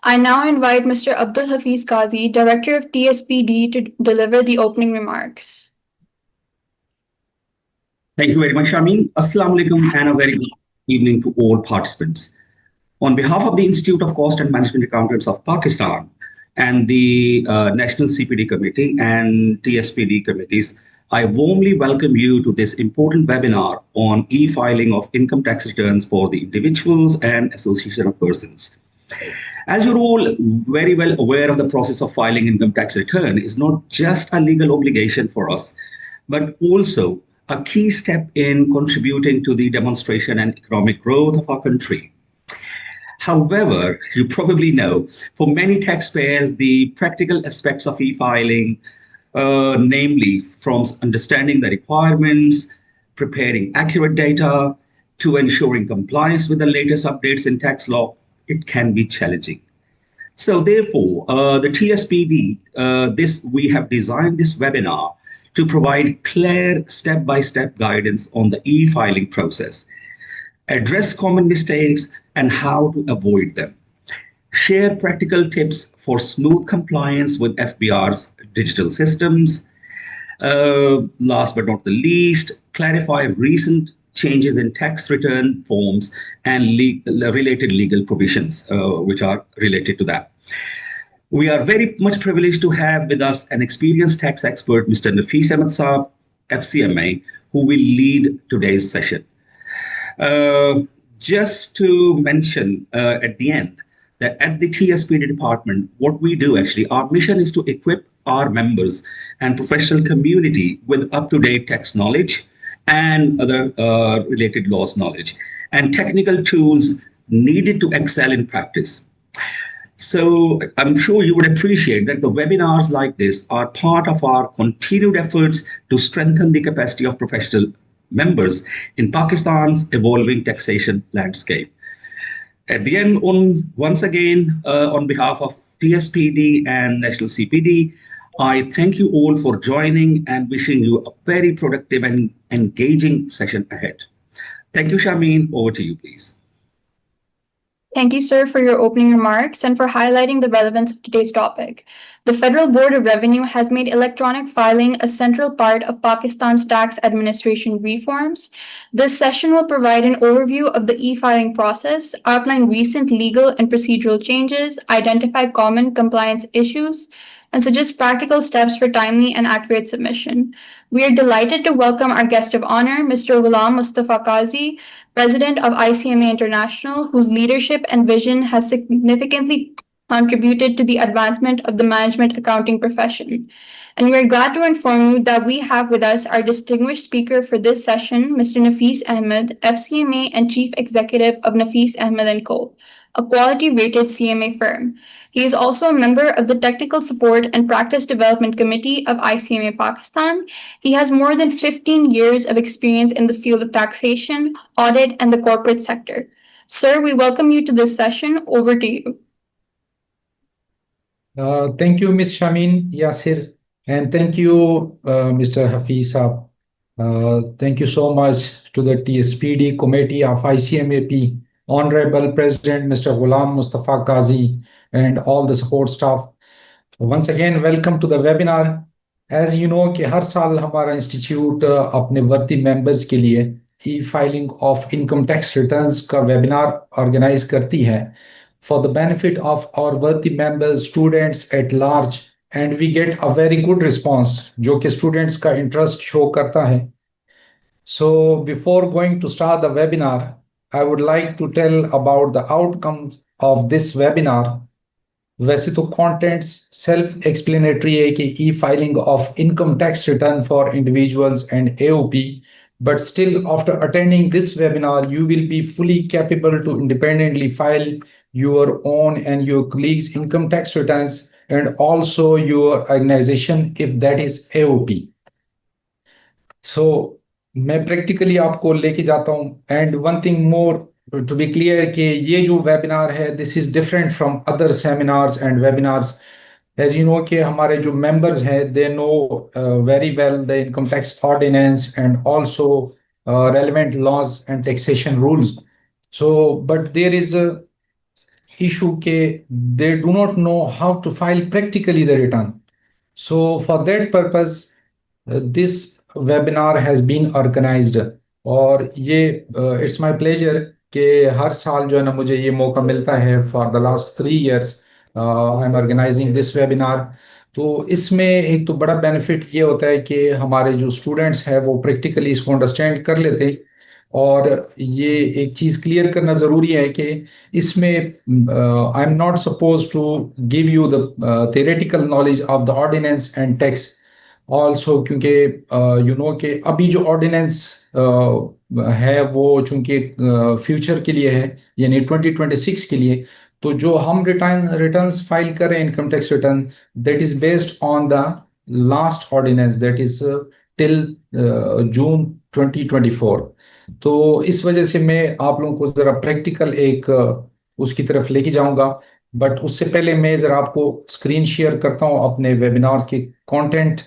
I now invite Mr. Abdul Hafiz Qazi, Director of TSPD, to deliver the opening remarks. Thank you very much, Shamin. Assalamu alaikum and a very good evening to all participants. On behalf of the Institute of Cost and Management Accountants of Pakistan and the National CPD Committee and TSPD committees, I warmly welcome you to this important webinar on e-filing of income tax returns for the individuals and association of persons. As you're all very well aware of, the process of filing income tax return is not just a legal obligation for us, but also a key step in contributing to the demonstration and economic growth of our country. However, you probably know, for many taxpayers, the practical aspects of e-filing, namely from understanding the requirements, preparing accurate data, to ensuring compliance with the latest updates in tax law, it can be challenging. So therefore, the TSPD, we have designed this webinar to provide clear step-by-step guidance on the e-filing process, address common mistakes and how to avoid them, share practical tips for smooth compliance with FBR's digital systems, last but not the least, clarify recent changes in tax return forms and related legal provisions which are related to that. We are very much privileged to have with us an experienced tax expert, Mr. Nafees Ahmed Saab, FCMA, who will lead today's session. Just to mention at the end that at the TSPD department, what we do actually, our mission is to equip our members and professional community with up-to-date tax knowledge and other related laws knowledge and technical tools needed to excel in practice. So I'm sure you would appreciate that the webinars like this are part of our continued efforts to strengthen the capacity of professional members in Pakistan's evolving taxation landscape. At the end, once again, on behalf of TSPD and National CPD, I thank you all for joining and wishing you a very productive and engaging session ahead. Thank you, Shamin. Over to you, please. Thank you, sir, for your opening remarks and for highlighting the relevance of today's topic. The Federal Board of Revenue has made electronic filing a central part of Pakistan's tax administration reforms. This session will provide an overview of the e-filing process, outline recent legal and procedural changes, identify common compliance issues, and suggest practical steps for timely and accurate submission. We are delighted to welcome our guest of honor, Mr. Ghulam Mustafa Qazi, President of ICMA International, whose leadership and vision has significantly contributed to the advancement of the management accounting profession. And we are glad to inform you that we have with us our distinguished speaker for this session, Mr. Nafees Ahmed, FCMA and Chief Executive of Nafees Ahmed & Co., a quality-rated CMA firm. He is also a member of the Technical Support and Practice Development Committee of ICMA Pakistan. He has more than 15 years of experience in the field of taxation, audit, and the corporate sector. Sir, we welcome you to this session. Over to you. Thank you, Ms. Shamin Yasir, and thank you, Mr. Hafiz Saab. Thank you so much to the TSPD Committee of ICMAP, Honorable President Mr. Ghulam Mustafa Qazi, and all the support staff. Once again, welcome to the webinar. As you know कि हर साल हमारा institute अपने वर्ती members के लिए e-filing of income tax returns का webinar organize करती है for the benefit of our worthy members, students at large, and we get a very good response जो कि students का interest show करता है. So before going to start the webinar, I would like to tell about the outcomes of this webinar. वैसे तो contents self-explanatory है कि e-filing of income tax return for individuals and AOP, but still after attending this webinar, you will be fully capable to independently file your own and your colleagues' income tax returns and also your organization if that is AOP. So मैं practically आपको लेके जाता हूँ, and one thing more to be clear कि ये जो webinar है, this is different from other seminars and webinars. As you know कि हमारे जो members हैं, they know very well the income tax ordinance and also relevant laws and taxation rules. So, but there is issue ke they do not know how to file practically the return. So for that purpose, this webinar has been organized. और ये it's my pleasure कि हर साल जो है ना मुझे ये मौका मिलता है for the last 3 years I'm organizing this webinar. तो इसमें एक तो बड़ा बेनिफिट ये होता है कि हमारे जो स्टूडेंट्स हैं वो प्रैक्टिकली इसको अंडरस्टैंड कर लेते हैं। और ये एक चीज़ क्लियर करना ज़रूरी है कि इसमें I am not suppose to give you the theoretical knowledge of the ordinance and text also, क्योंकि यू नो कि अभी जो ऑर्डिनेंस है वो चूंकि फ्यूचर के लिए है, यानी 2026 के लिए। तो जो हम रिटर्न्स फाइल कर रहे हैं, income tax return, that is based on the last ordinance, that is till June 2024। तो इस वजह से मैं आप लोगों को जरा प्रैक्टिकल एक उसकी तरफ लेके जाऊंगा। बट उससे पहले मैं जरा आपको स्क्रीन शेयर करता हूं अपने वेबिनार के content.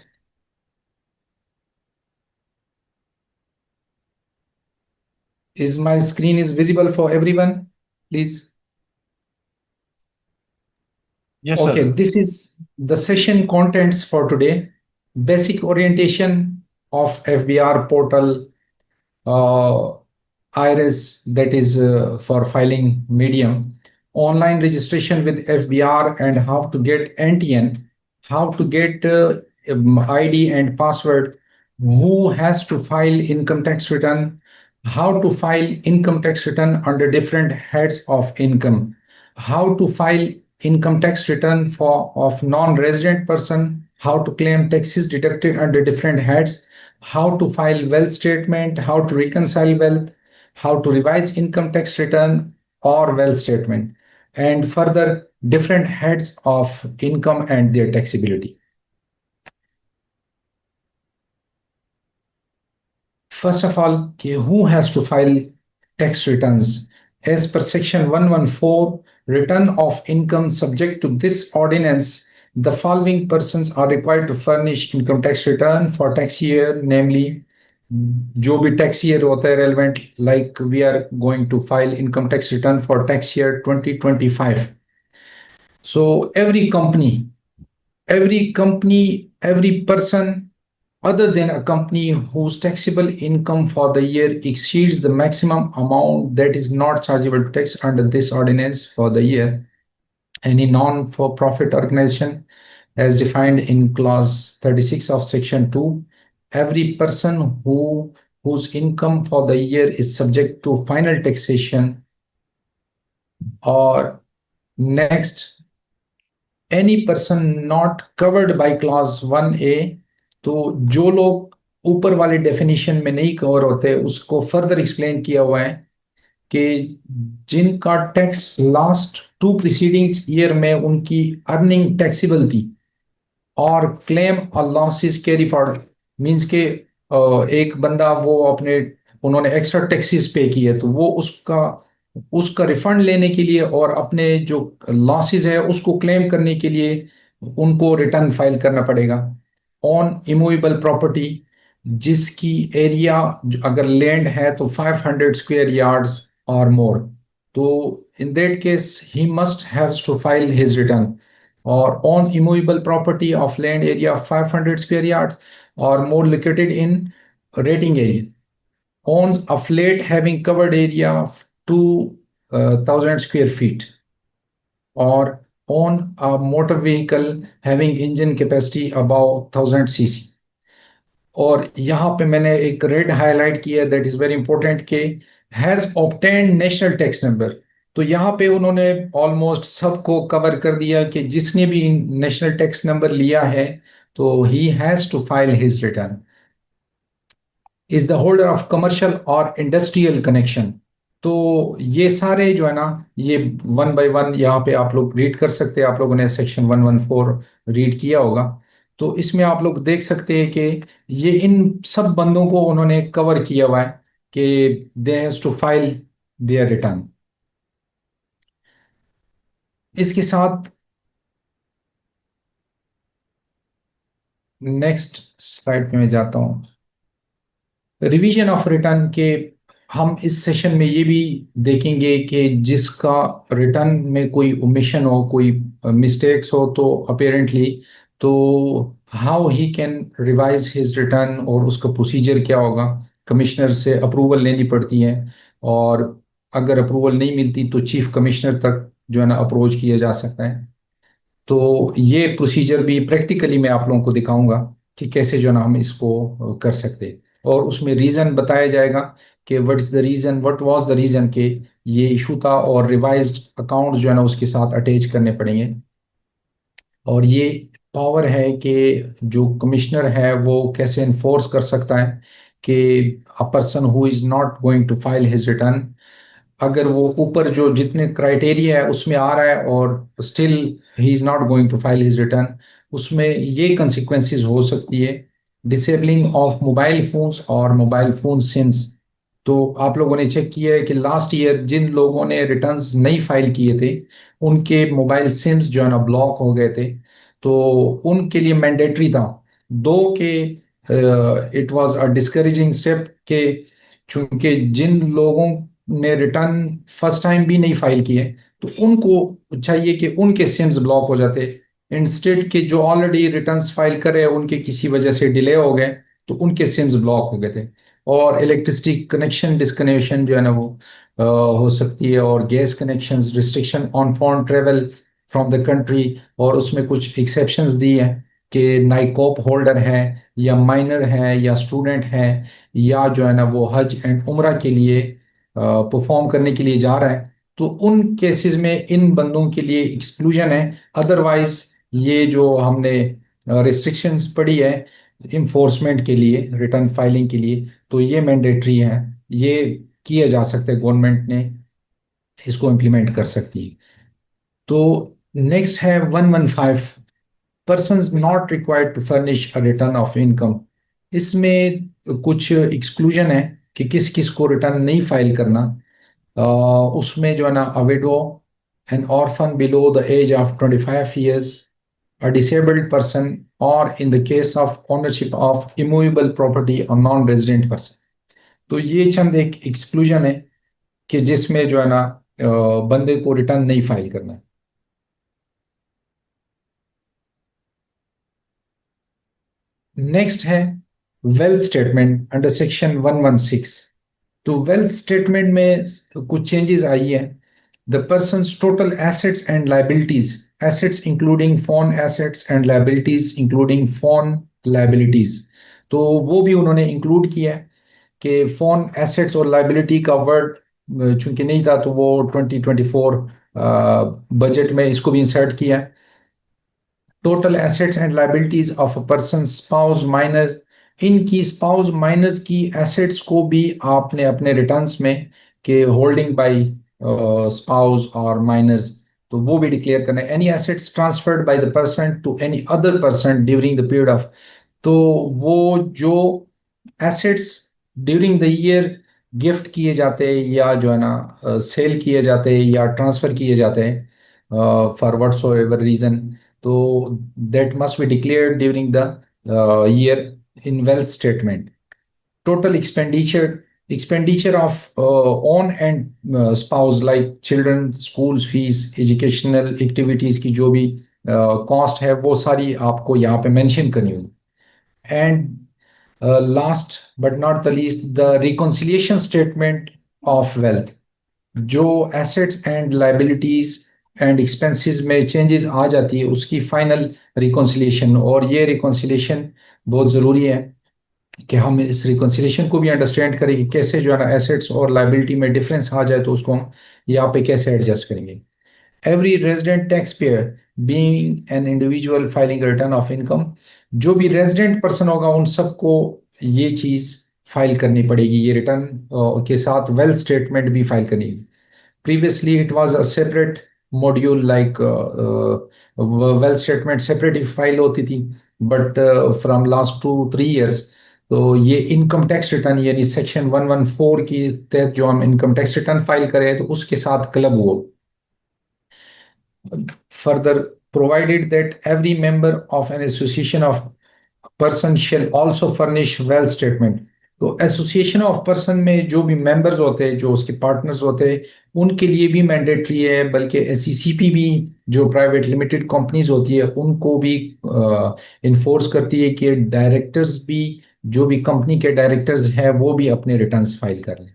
Is my screen is visible for everyone, please? Yes, Okay, sir. this is the session contents for today. Basic orientation of FBR portal, IRIS, that is for filing medium, online registration with FBR and how to get NTN, how to get ID and password, who has to file income tax return, how to file income tax return under different heads of income, how to file income tax return for of non-resident person, how to claim taxes deducted under different heads, how to file wealth statement, how to reconcile wealth, how to revise income tax return or wealth statement, and further different heads of income and their taxability. First of all, who has to file tax returns? As per section 114, return of income subject to this ordinance, the following persons are required to furnish income tax return for tax year, namely, जो भी tax year होता है relevant, like we are going to file income tax return for tax year 2025. So every company, every person other than a company whose taxable income for the year exceeds the maximum amount that is not chargeable to tax under this ordinance for the year, any non-for-profit organization as defined in clause 36 of section 2, every person whose income for the year is subject to final taxation, or next, any person not covered by clause 1A, तो जो लोग ऊपर वाले definition में नहीं cover होते उसको further explain किया हुआ है कि जिनका टैक्स लास्ट 2 प्रीसीडिंग ईयर में उनकी अर्निंग टैक्सेबल थी और क्लेम और लॉसेस कैरी फॉरवर्ड, मींस के एक बंदा वो अपने उन्होंने एक्स्ट्रा टैक्सेस पे किए तो वो उसका रिफंड लेने के लिए और अपने जो लॉसेस है उसको क्लेम करने के लिए उनको रिटर्न फाइल करना पड़ेगा। ऑन इमूवेबल प्रॉपर्टी जिसकी एरिया अगर लैंड है तो 500 स्क्वायर यार्ड्स और मोर, तो in that case he must haves to file his return. or on immovable property of land area of 500 square yards or more located in rating area, owns a flat having covered area of 2,000 square feet, or own a motor vehicle having engine capacity above 1000 cc। और यहाँ पे मैंने एक red highlight किया, that is very important के has obtained national tax number. तो यहाँ पे उन्होंने ऑलमोस्ट सबको कवर कर दिया कि जिसने भी नेशनल टैक्स नंबर लिया है तो he has to file his return. Is the holder of commercial और इंडस्ट्रियल कनेक्शन। तो ये सारे जो है ना ये 1 by 1 यहाँ पे आप लोग रीड कर सकते हैं। आप लोगों ने सेक्शन 114 रीड किया होगा तो इसमें आप लोग देख सकते हैं कि ये इन सब बंदों को उन्होंने कवर किया हुआ है कि they has to file their return. इसके साथ नेक्स्ट स्लाइड पे मैं जाता हूं। रिवीजन ऑफ रिटर्न के हम इस सेशन में ये भी देखेंगे कि जिसका रिटर्न में कोई ओमिशन हो, कोई मिस्टेक्स हो, तो अपेरेंटली तो how he can revise his return और उसका प्रोसीजर क्या होगा। कमिश्नर से अप्रूवल लेनी पड़ती है, और अगर अप्रूवल नहीं मिलती तो चीफ कमिश्नर तक जो है ना अप्रोच किया जा सकता है। तो ये प्रोसीजर भी प्रैक्टिकली मैं आप लोगों को दिखाऊंगा कि कैसे जो है ना हम इसको कर सकते हैं, और उसमें रीजन बताया जाएगा कि what is the reason, what was the reason के ये इशू था, और रिवाइज्ड अकाउंट जो है ना उसके साथ अटैच करने पड़ेंगे। और ये पावर है कि जो कमिश्नर है वो कैसे इन्फोर्स कर सकता है कि a person who is not going to file his return, अगर वो ऊपर जो जितने क्राइटेरिया है उसमें आ रहा है और still he is not going to file his return, उसमें ये कंसिक्वेंसेस हो सकती है। डिसेबलिंग ऑफ मोबाइल फोन्स और मोबाइल फोन सिम्स। तो आप लोगों ने चेक किया है कि लास्ट ईयर जिन लोगों ने रिटर्न्स नहीं फाइल किए थे उनके मोबाइल सिम्स जो है ना ब्लॉक हो गए थे। तो उनके लिए मैंडेटरी था, दो के it was a discouraging step के, चूंकि जिन लोगों ने रिटर्न फर्स्ट टाइम भी नहीं फाइल किए तो उनको चाहिए कि उनके सिम्स ब्लॉक हो जाते, इंस्टेड के जो ऑलरेडी रिटर्न्स फाइल कर रहे हैं उनके किसी वजह से डिले हो गए तो उनके सिम्स ब्लॉक हो गए थे। और इलेक्ट्रिसिटी कनेक्शन डिस्कनेक्शन जो है ना वो हो सकती है, और gas connections restriction on foreign travel from the country, और उसमें कुछ एक्सेप्शंस दी हैं कि नाइकॉप होल्डर है या माइनर है या स्टूडेंट है या जो है ना वो हज एंड उम्रा के लिए परफॉर्म करने के लिए जा रहा है, तो उन केसेस में इन बंदों के लिए एक्सक्लूजन है। अदरवाइज ये जो हमने रिस्ट्रिक्शंस पड़ी है इन्फोर्समेंट के लिए, रिटर्न फाइलिंग के लिए, तो ये मैंडेटरी है, ये किया जा सकता है, गवर्नमेंट ने इसको इम्प्लीमेंट कर सकती है। तो नेक्स्ट है 115, persons not required to furnish a return of income। इसमें कुछ एक्सक्लूजन है कि किस किस को रिटर्न नहीं फाइल करना। उसमें जो है ना a widow, an orphan below the age of 25 years, a disabled person, or in the case of ownership of immovable property or non-resident person। तो ये चंद एक एक्सक्लूजन है कि जिसमें जो है ना बंदे को रिटर्न नहीं फाइल करना है। नेक्स्ट है वेल्थ स्टेटमेंट अंडर सेक्शन 116। तो वेल्थ स्टेटमेंट में कुछ चेंजेस आई है। The persons total assets and liabilities, assets including phone assets and liabilities including phone liabilities, तो वो भी उन्होंने इंक्लूड किया है कि फोन एसेट्स और लाइबिलिटी का वर्ड चूंकि नहीं था तो वो 2024 बजट में इसको भी इंसर्ट किया है। Total assets and liabilities of a person spouse minor, इनकी स्पाउस माइनर्स की एसेट्स को भी आपने अपने रिटर्न्स में के होल्डिंग बाय स्पाउस और माइनर्स, तो वो भी डिक्लेयर करना है। Any assets transferred by the person to any other person during the period of, तो वो जो assets during the year gift किए जाते हैं या जो है ना सेल किए जाते हैं या ट्रांसफर किए जाते हैं फॉर व्हाटसोएवर रीजन, तो that must be declared during the year in wealth statement। Total expenditure of own and spouse like children schools fees educational activities की जो भी कॉस्ट है वो सारी आपको यहाँ पे मेंशन करनी होगी। And last but not the least the reconciliation statement of wealth, जो assets and liabilities and expenses में चेंजेस आ जाती है उसकी फाइनल रिकॉन्सिलिएशन। और ये रिकॉन्सिलिएशन बहुत ज़रूरी है कि हम इस रिकॉन्सिलिएशन को भी अंडरस्टैंड करें कि कैसे जो है ना एसेट्स और लाइबिलिटी में डिफरेंस आ जाए तो उसको हम यहाँ पे कैसे एडजस्ट करेंगे। Every resident tax payer being an individual filing return of income, जो भी रेजिडेंट पर्सन होगा उन सबको ये चीज़ फाइल करनी पड़ेगी, ये रिटर्न के साथ वेल्थ स्टेटमेंट भी फाइल करनी है। Previously, it was a separate module like wealth statement separate file होती थी, बट फ्रॉम लास्ट 2-3 years तो ये इनकम टैक्स रिटर्न यानी सेक्शन 114 के तहत जो हम इनकम टैक्स रिटर्न फाइल करें तो उसके साथ क्लब हुआ। Further, provided that every member of an association of person shall also furnish wealth statement, तो एसोसिएशन ऑफ पर्सन में जो भी मेंबर्स होते हैं, जो उसके पार्टनर्स होते हैं, उनके लिए भी मैंडेटरी है, बल्कि एसईसीपी भी जो प्राइवेट लिमिटेड कंपनीज होती है उनको भी इन्फोर्स करती है कि डायरेक्टर्स भी, जो भी कंपनी के डायरेक्टर्स हैं वो भी अपने रिटर्न्स फाइल कर लें।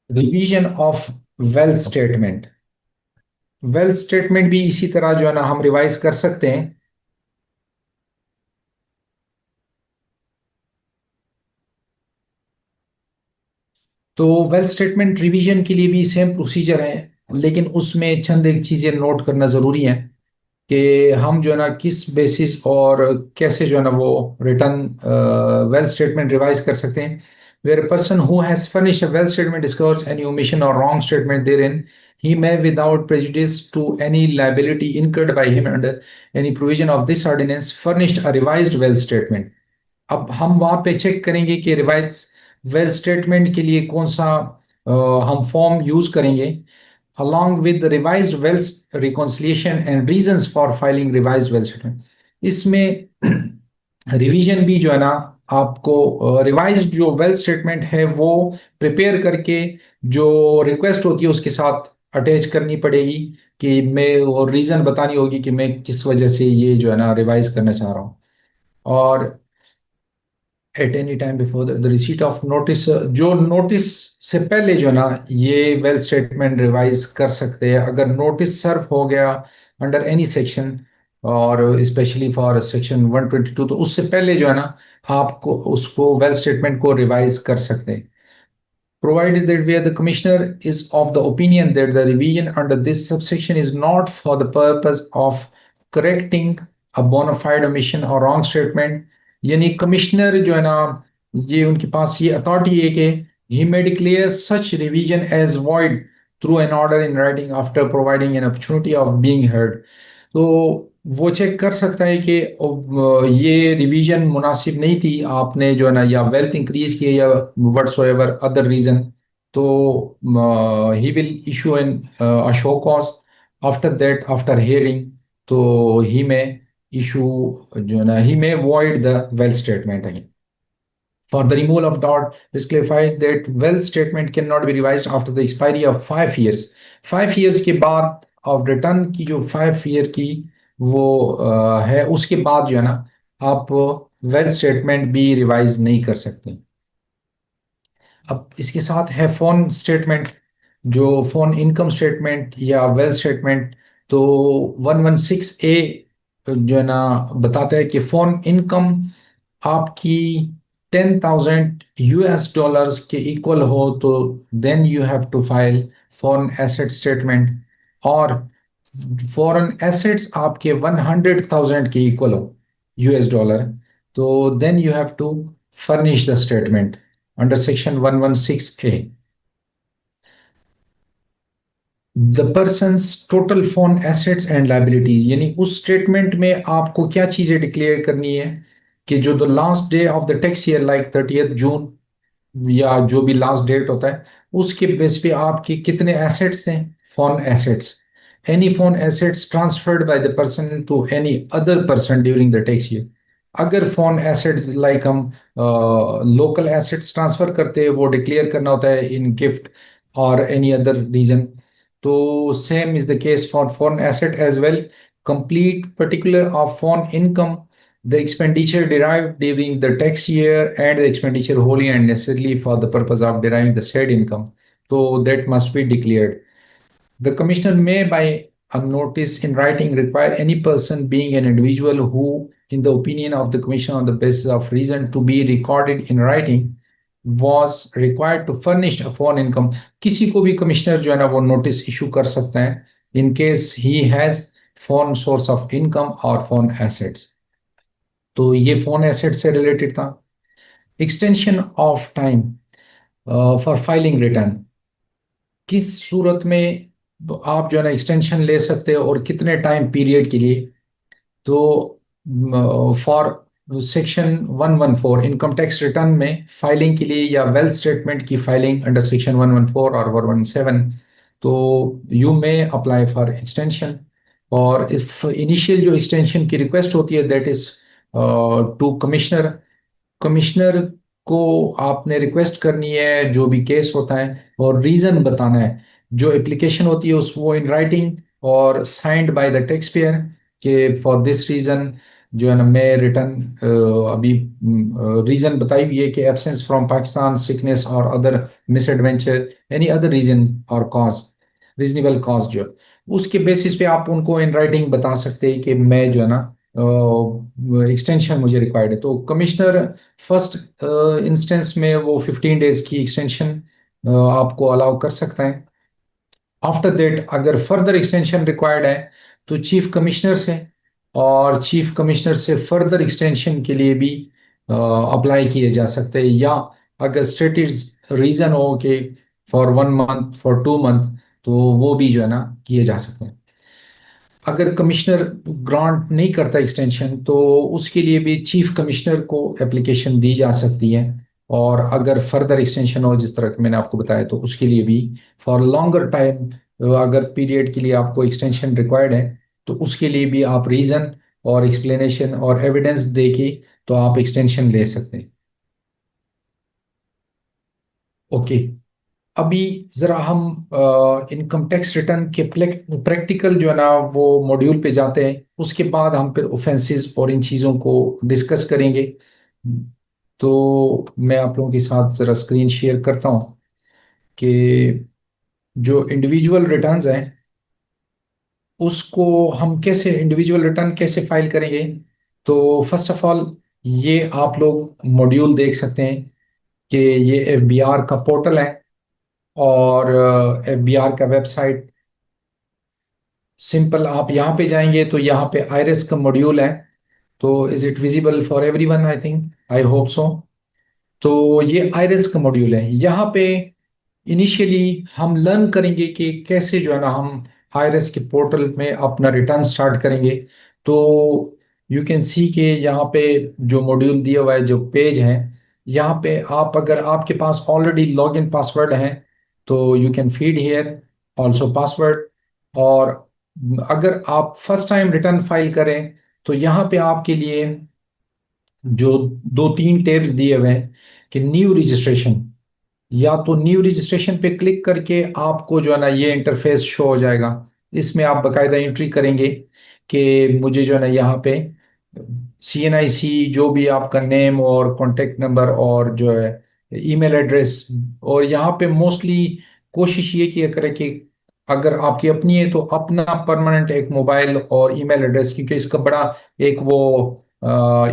Revision of wealth statement. Wealth statement भी इसी तरह जो है ना हम रिवाइज कर सकते हैं। तो वेल्थ स्टेटमेंट रिवीजन के लिए भी सेम प्रोसीजर है, लेकिन उसमें चंद एक चीजें नोट करना जरूरी है कि हम जो है ना किस बेसिस और कैसे जो है ना वो रिटर्न वेल्थ स्टेटमेंट रिवाइज कर सकते हैं। Where person who has furnished a wealth statement discovers any omission or wrong statement therein, he may without prejudice to any liability incurred by him under any provision of this ordinance furnished a revised wealth statement। अब हम वहां पे check करेंगे कि revise wealth statement के लिए कौन सा हम फॉर्म यूज करेंगे, along with the revised wealth reconciliation and reasons for filing revised wealth statement। इसमें रिवीजन भी जो है ना आपको रिवाइज जो वेल्थ स्टेटमेंट है वो प्रिपेयर करके जो रिक्वेस्ट होती है उसके साथ अटैच करनी पड़ेगी, कि मैं और रीजन बतानी होगी कि मैं किस वजह से ये जो है ना रिवाइज करना चाह रहा हूँ। और at any time before the receipt of notice, जो नोटिस से पहले जो है ना ये वेल्थ स्टेटमेंट रिवाइज कर सकते हैं। अगर नोटिस सर्व हो गया अंडर एनी सेक्शन और स्पेशली फॉर सेक्शन 122, तो उससे पहले जो है ना आपको उसको वेल्थ स्टेटमेंट को रिवाइज कर सकते हैं। Provided that where the commissioner is of the opinion that the revision under this subsection is not for the purpose of correcting a bona fide omission or wrong statement, यानी commissioner जो है ना ये उनके पास ये अथॉरिटी है कि he may declare such revision as void through an order in writing after providing an opportunity of being heard। तो वो चेक कर सकता है कि ये रिवीजन मुनासिब नहीं थी, आपने जो है ना या वेल्थ इंक्रीज किया या व्हाटसोएवर अदर रीजन, तो he will issue an a show cause. After that, after hearing, तो ही में इशू जो है ना ही में void the wealth statement again. For the removal of doubt, it is clarified that wealth statement cannot be revised after the expiry of 5 years। 5 years के बाद of return की जो 5 year की वो है, उसके बाद जो है ना आप वेल्थ स्टेटमेंट भी रिवाइज नहीं कर सकते। अब इसके साथ है फोन स्टेटमेंट, जो फोन इनकम स्टेटमेंट या वेल्थ स्टेटमेंट। तो 116A जो है ना बताता है कि फोन इनकम आपकी 10,000 यूएस डॉलर्स के इक्वल हो तो then you have to file foreign asset statement, और फॉरेन एसेट्स आपके 100,000 के इक्वल हो यूएस डॉलर, तो then you have to furnish the statement under section 116A। The person's total phone assets and liabilities, यानी उस statement में आपको क्या चीजें डिक्लेयर करनी है कि जो the last day of the tax year like 30th जून या जो भी लास्ट डेट होता है उसके बेस पे आपके कितने एसेट्स हैं, foreign assets. Any foreign assets transferred by the person to any other person during the tax year. अगर फोन एसेट्स लाइक हम लोकल एसेट्स ट्रांसफर करते हैं, वो डिक्लेयर करना होता है इन गिफ्ट और एनी अदर रीजन। तो same is the case for foreign asset as well. Complete particular of foreign income, the expenditure derived during the tax year and the expenditure wholly and necessarily for the purpose of deriving the said income, so that must be declared। The commissioner may by a notice in writing require any person being an individual who in the opinion of the commission on the basis of reason to be recorded in writing was required to furnish a foreign income। किसी को भी commissioner जो है ना वो notice issue कर सकता है in case he has foreign source of income or foreign assets। तो ये फोन एसेट से रिलेटेड था। Extension of time for filing return, किस सूरत में आप जो है ना एक्सटेंशन ले सकते हो और कितने टाइम पीरियड के लिए। तो for section 114 income tax return में फाइलिंग के लिए या वेल्थ स्टेटमेंट की फाइलिंग अंडर सेक्शन 114 और 117, तो you may apply for extension. और इफ इनिशियल जो एक्सटेंशन की रिक्वेस्ट होती है that is to commissioner. Commissioner को आपने रिक्वेस्ट करनी है जो भी केस होता है और रीजन बताना है। जो एप्लीकेशन होती है उस वो इन राइटिंग और signed by the tax payer कि फॉर दिस रीजन जो है ना मैं रिटर्न अभी रीजन बताई हुई है कि एब्सेंस फ्रॉम पाकिस्तान, सिकनेस और other misadventure, any other reason और कॉज, रीजनेबल कॉज जो है, उसके बेसिस पे आप उनको इन राइटिंग बता सकते हैं कि मैं जो है ना एक्सटेंशन मुझे रिक्वायर्ड है। तो कमिश्नर फर्स्ट इंस्टेंस में वो 15 डेज की एक्सटेंशन आपको अलाउ कर सकता है। आफ्टर दैट अगर फर्दर एक्सटेंशन रिक्वायर्ड है तो चीफ कमिश्नर से, और चीफ कमिश्नर से फर्दर एक्सटेंशन के लिए भी अप्लाई किए जा सकते हैं, या अगर स्टेटेड रीजन हो कि फॉर 1 मंथ, फॉर 2 मंथ, तो वो भी जो है ना किए जा सकते हैं। अगर कमिश्नर ग्रांट नहीं करता एक्सटेंशन तो उसके लिए भी चीफ कमिश्नर को एप्लीकेशन दी जा सकती है, और अगर फर्दर एक्सटेंशन हो जिस तरह कि मैंने आपको बताया तो उसके लिए भी फॉर लॉन्गर टाइम, अगर पीरियड के लिए आपको एक्सटेंशन रिक्वायर्ड है तो उसके लिए भी आप रीजन और एक्सप्लेनेशन और एविडेंस दे के तो आप एक्सटेंशन ले सकते हैं। ओके, अभी जरा हम इनकम टैक्स रिटर्न के प्रैक्टिकल जो है ना वो मॉड्यूल पे जाते हैं, उसके बाद हम फिर ऑफेंसेस और इन चीज़ों को डिस्कस करेंगे। तो मैं आप लोगों के साथ जरा स्क्रीन शेयर करता हूँ कि जो इंडिविजुअल रिटर्न्स हैं उसको हम कैसे, इंडिविजुअल रिटर्न कैसे फाइल करेंगे। तो फर्स्ट ऑफ ऑल ये आप लोग मॉड्यूल देख सकते हैं कि ये एफबीआर का पोर्टल है, और एफबीआर का वेबसाइट सिंपल, आप यहाँ पे जाएंगे तो यहाँ पे आयरस का मॉड्यूल है। तो is it visible for everyone? I think, I hope सो। तो ये आयरस का मॉड्यूल है। यहाँ पे इनिशियली हम लर्न करेंगे कि कैसे जो है ना हम आयरस के पोर्टल में अपना रिटर्न स्टार्ट करेंगे। तो यू कैन सी के यहाँ पे जो मॉड्यूल दिया हुआ है, जो पेज है, यहाँ पे आप अगर आपके पास ऑलरेडी लॉगिन पासवर्ड है तो you can feed here also password. और अगर आप फर्स्ट टाइम रिटर्न फाइल करें तो यहाँ पे आपके लिए जो 2-3 टैब्स दिए हुए हैं कि न्यू रजिस्ट्रेशन, या तो न्यू रजिस्ट्रेशन पे क्लिक करके आपको जो है ना ये इंटरफेस शो हो जाएगा। इसमें आप बकायदा एंट्री करेंगे कि मुझे जो है ना यहाँ पे CNIC, जो भी आपका नेम और कॉन्टेक्ट नंबर और जो है ईमेल एड्रेस, और यहाँ पे मोस्टली कोशिश ये किया करें कि अगर आपकी अपनी है तो अपना परमानेंट एक मोबाइल और ईमेल एड्रेस, क्योंकि इसका बड़ा एक वो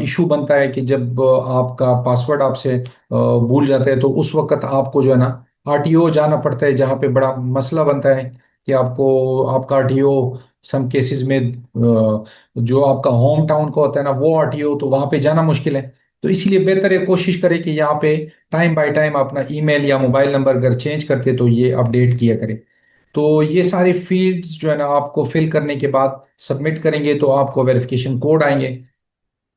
इशू बनता है कि जब आपका पासवर्ड आपसे भूल जाते हैं तो उस वक्त आपको जो है ना RTO जाना पड़ता है, जहाँ पे बड़ा मसला बनता है कि आपको आपका RTO सम केसेस में जो आपका होम टाउन का होता है ना वो RTO, तो वहाँ पे जाना मुश्किल है। तो इसीलिए बेहतर है कोशिश करें कि यहाँ पे टाइम बाय टाइम अपना ईमेल या मोबाइल नंबर अगर चेंज करते तो ये अपडेट किया करें। तो ये सारे फील्ड्स जो है ना आपको फिल करने के बाद सबमिट करेंगे तो आपको वेरिफिकेशन कोड आएंगे,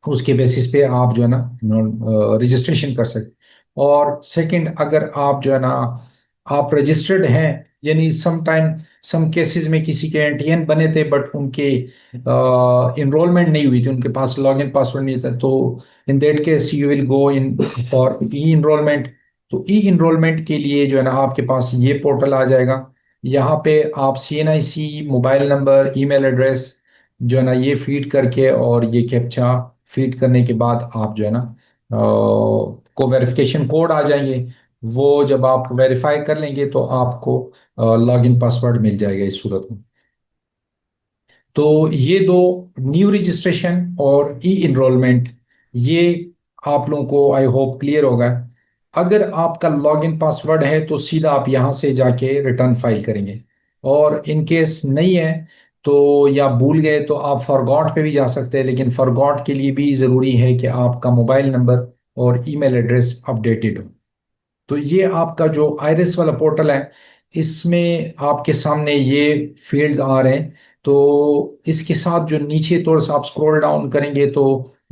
उसके बेसिस पे आप जो है ना रजिस्ट्रेशन कर सकते। और सेकंड, अगर आप जो है ना आप रजिस्टर्ड हैं, यानी सम टाइम सम केसेस में किसी के NTN बने थे बट उनके इनरोलमेंट नहीं हुई थी, उनके पास लॉगिन पासवर्ड नहीं था, तो in that case you will go in for e enrolment. तो ई इनरोलमेंट के लिए जो है ना आपके पास ये पोर्टल आ जाएगा। यहाँ पे आप CNIC mobile number, email address जो है ना ये फीड करके और ये कैप्चा फीड करने के बाद आप जो है ना को वेरिफिकेशन कोड आ जाएंगे। वो जब आप वेरीफाई कर लेंगे तो आपको लॉगिन पासवर्ड मिल जाएगा इस सूरत में। तो ये दो, न्यू रजिस्ट्रेशन और ई इनरोलमेंट, ये आप लोगों को आई होप क्लियर होगा। अगर आपका लॉगिन पासवर्ड है तो सीधा आप यहाँ से जाके रिटर्न फाइल करेंगे, और इन केस नहीं है तो या भूल गए तो आप फॉरगॉट पे भी जा सकते हैं, लेकिन फॉरगॉट के लिए भी ज़रूरी है कि आपका मोबाइल नंबर और ईमेल एड्रेस अपडेटेड हो। तो ये आपका जो आयरिस वाला पोर्टल है इसमें आपके सामने ये फील्ड्स आ रहे हैं। तो इसके साथ जो नीचे थोड़ा सा आप स्क्रॉल डाउन करेंगे तो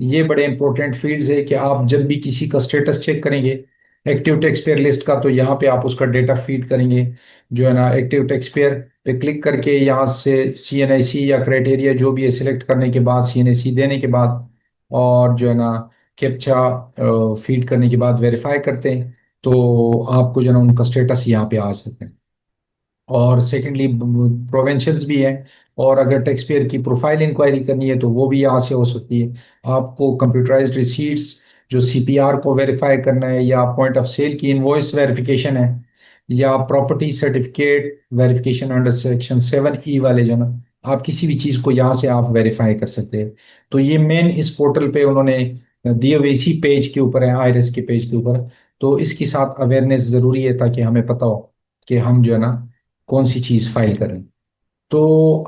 ये बड़े इंपॉर्टेंट फील्ड्स है कि आप जब भी किसी का स्टेटस चेक करेंगे एक्टिव टैक्स पेयर लिस्ट का, तो यहाँ पे आप उसका डेटा फीड करेंगे जो है ना एक्टिव टैक्स पेयर पे क्लिक करके यहाँ से CNIC या क्राइटेरिया जो भी है सिलेक्ट करने के बाद CNIC देने के बाद और जो है ना कैप्चा फीड करने के बाद वेरीफाई करते हैं, तो आपको जो है ना उनका स्टेटस यहाँ पे आ सकते हैं। और सेकेंडली प्रोवेंशंस भी है, और अगर टैक्स पेयर की प्रोफाइल इंक्वायरी करनी है तो वो भी यहाँ से हो सकती है। आपको कंप्यूटराइज्ड रिसीट्स जो सीपीआर को वेरीफाई करना है, या पॉइंट ऑफ सेल की इनवॉइस वेरिफिकेशन है, या property certificate verification under section 7E वाले जो ना, आप किसी भी चीज़ को यहाँ से आप वेरीफाई कर सकते हैं। तो ये मेन इस पोर्टल पे उन्होंने दिए हुए इसी पेज के ऊपर है, आईआरएस के पेज के ऊपर। तो इसके साथ अवेयरनेस ज़रूरी है ताकि हमें पता हो कि हम जो है ना कौन सी चीज़ फाइल करें। तो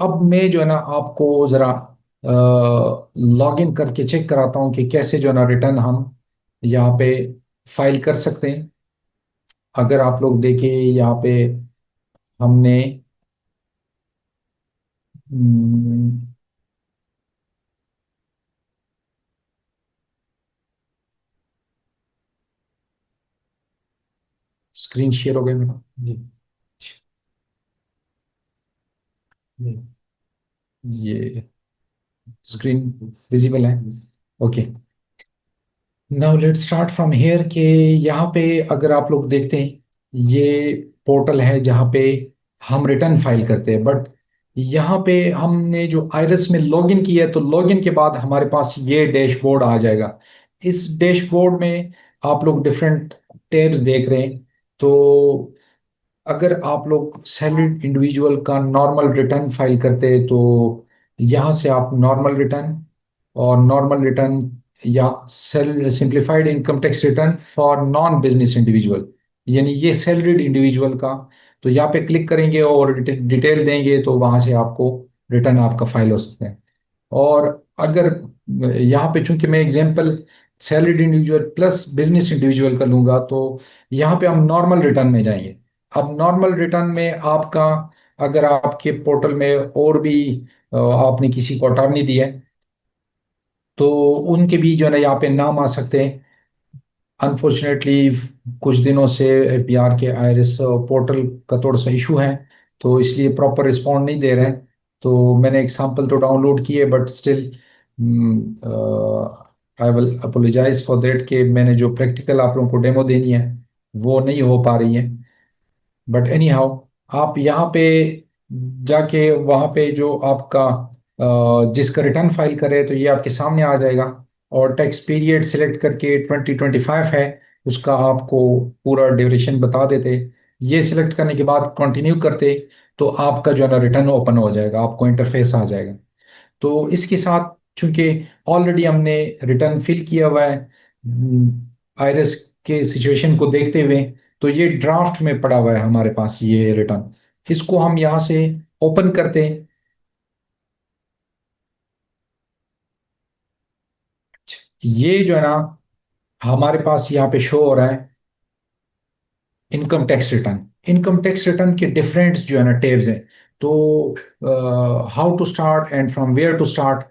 अब मैं जो है ना आपको ज़रा लॉग इन करके चेक कराता हूँ कि कैसे जो है ना रिटर्न हम यहाँ पे फाइल कर सकते हैं। अगर आप लोग देखें यहाँ पे हमने स्क्रीन शेयर हो गया मेरा जी। ये स्क्रीन विजिबल है? Okay, now let's start from here के यहाँ पे अगर आप लोग देखते हैं ये पोर्टल है जहाँ पे हम रिटर्न फाइल करते हैं। बट यहाँ पे हमने जो आइरस में लॉगिन किया है, तो लॉगिन के बाद हमारे पास ये डैशबोर्ड आ जाएगा। इस डैशबोर्ड में आप लोग डिफरेंट टैब्स देख रहे हैं। तो अगर आप लोग सैलरीड इंडिविजुअल का नॉर्मल रिटर्न फाइल करते हैं तो यहाँ से आप नॉर्मल रिटर्न और नॉर्मल रिटर्न, या sale simplified income tax return for non business individual, यानी ये सैलरीड इंडिविजुअल का, तो यहाँ पे क्लिक करेंगे और डिटेल देंगे तो वहां से आपको रिटर्न आपका फाइल हो सकता है। और अगर यहाँ पे चूंकि मैं example salaried individual plus business individual का लूंगा, तो यहाँ पे हम नॉर्मल रिटर्न में जाएंगे। अब नॉर्मल रिटर्न में आपका, अगर आपके पोर्टल में और भी आपने किसी को अटॉर्नी दी है तो उनके भी जो है ना यहाँ पे नाम आ सकते हैं। अनफॉर्चुनेटली कुछ दिनों से एफबीआर के आईआरएस पोर्टल का थोड़ा सा इशू है, तो इसलिए प्रॉपर रिस्पॉन्ड नहीं दे रहे हैं। तो मैंने एक सैंपल तो डाउनलोड किए, but still I will apologise for that कि मैंने जो प्रैक्टिकल आप लोगों को डेमो देनी है वो नहीं हो पा रही है। बट एनी हाउ, आप यहाँ पे जाके वहाँ पे जो आपका जिसका रिटर्न फाइल करे तो ये आपके सामने आ जाएगा। और टैक्स पीरियड सिलेक्ट करके 2025 है, उसका आपको पूरा ड्यूरेशन बता देते। ये सिलेक्ट करने के बाद कंटिन्यू करते तो आपका जो है ना रिटर्न ओपन हो जाएगा, आपको इंटरफेस आ जाएगा। तो इसके साथ चूंकि ऑलरेडी हमने रिटर्न फिल किया हुआ है आइरस के सिचुएशन को देखते हुए, तो ये ड्राफ्ट में पड़ा हुआ है हमारे पास ये रिटर्न। इसको हम यहाँ से ओपन करते हैं। ये जो है ना हमारे पास यहाँ पे शो हो रहा है income tax return. Income tax return के डिफरेंट जो है ना टेब्स हैं। तो how to start and from where to start,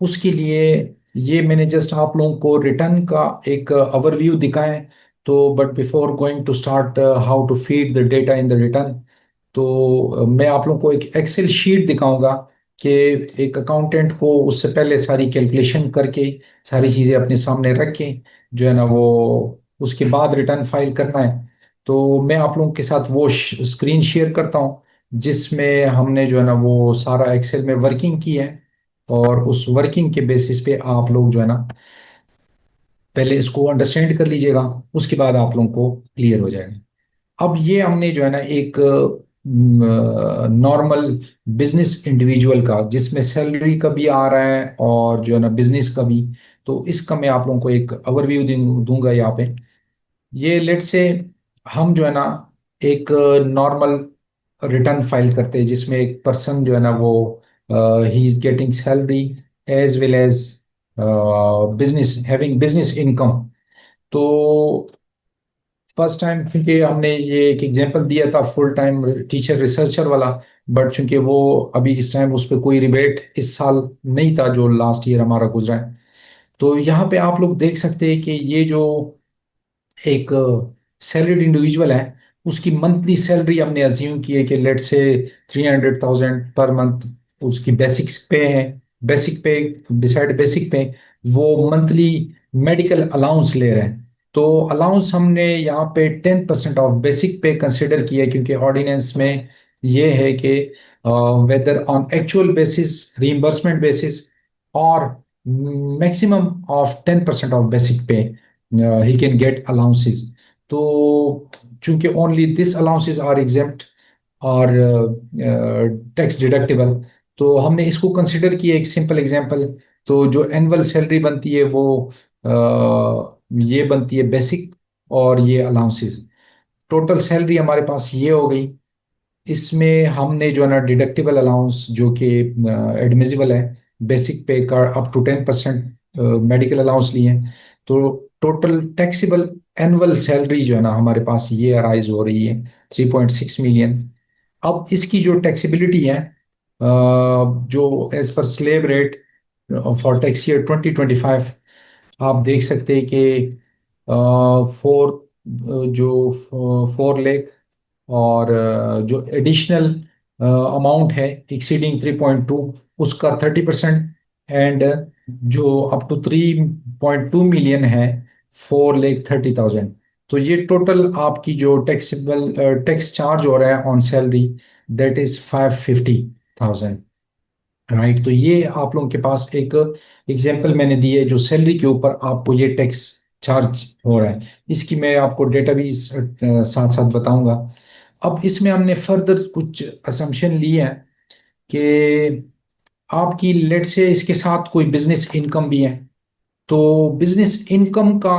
उसके लिए ये मैंने जस्ट आप लोगों को रिटर्न का एक ओवरव्यू दिखाया है। तो but before going to start how to feed the data in the return, तो मैं आप लोगों को एक एक्सेल शीट दिखाऊंगा कि एक अकाउंटेंट को उससे पहले सारी कैलकुलेशन करके सारी चीज़ें अपने सामने रख के जो है ना वो उसके बाद रिटर्न फाइल करना है। तो मैं आप लोगों के साथ वो स्क्रीन शेयर करता हूँ जिसमें हमने जो है ना वो सारा एक्सेल में वर्किंग की है। और उस वर्किंग के बेसिस पे आप लोग जो है ना पहले इसको अंडरस्टैंड कर लीजिएगा, उसके बाद आप लोगों को क्लियर हो जाएगा। अब ये हमने जो है ना एक नॉर्मल बिजनेस इंडिविजुअल का जिसमें सैलरी का भी आ रहा है और जो है ना बिजनेस का भी, तो इसका मैं आप लोगों को एक ओवरव्यू दूंगा यहाँ पे। ये लेट से हम जो है ना एक नॉर्मल रिटर्न फाइल करते हैं जिसमें एक पर्सन जो है ना वो he is getting salary as well as business having business income. तो फर्स्ट टाइम क्योंकि हमने ये एक एग्जांपल दिया था फुल टाइम टीचर रिसर्चर वाला, बट चूंकि वो अभी इस टाइम उस पर कोई रिबेट इस साल नहीं था जो लास्ट ईयर हमारा गुजरा है। तो यहाँ पे आप लोग देख सकते हैं कि ये जो एक सैलरीड इंडिविजुअल है उसकी मंथली सैलरी हमने अज्यूम की है कि लेट से 300,000 पर मंथ उसकी बेसिक्स पे है। बेसिक पे बिसाइड बेसिक पे वो मंथली मेडिकल अलाउंस ले रहे हैं। तो अलाउंस हमने यहाँ पे 10% ऑफ बेसिक पे कंसिडर किया, क्योंकि ऑर्डिनेंस में ये है कि whether on actual basis, reimbursement basis, और maximum of 10% of basic pay he can get allowances. तो चूंकि only this allowances are exempt और टैक्स डिडक्टिबल, तो हमने इसको कंसिडर किया। एक सिंपल एग्जांपल, तो जो एनुअल सैलरी बनती है वो ये बनती है बेसिक और ये अलाउंसेस। टोटल सैलरी हमारे पास ये हो गई। इसमें हमने जो है ना डिडक्टिबल अलाउंस जो कि एडमिसिबल है, बेसिक पे का अप टू 10% मेडिकल अलाउंस लिए हैं। तो टोटल टैक्सेबल एनुअल सैलरी जो है ना हमारे पास ये अराइज हो रही है 3.6 मिलियन। अब इसकी जो टैक्सेबिलिटी है, जो as per slab rate for tax year 2025, आप देख सकते हैं कि फोर जो 4 लाख, और जो एडिशनल अमाउंट है एक्सीडिंग 3.2, उसका 30%, एंड जो अप टू 3.2 मिलियन है 4,30,000। तो ये टोटल आपकी जो टैक्सेबल टैक्स चार्ज हो रहा है on salary, that is 550,000। Right, तो ये आप लोगों के पास एक एग्जांपल मैंने दी है जो सैलरी के ऊपर आपको ये टैक्स चार्ज हो रहा है। इसकी मैं आपको डेटा भी साथ साथ बताऊंगा। अब इसमें हमने फर्दर कुछ असम्पशन लिए हैं कि आपकी लेट से इसके साथ कोई बिजनेस इनकम भी है। तो बिजनेस इनकम का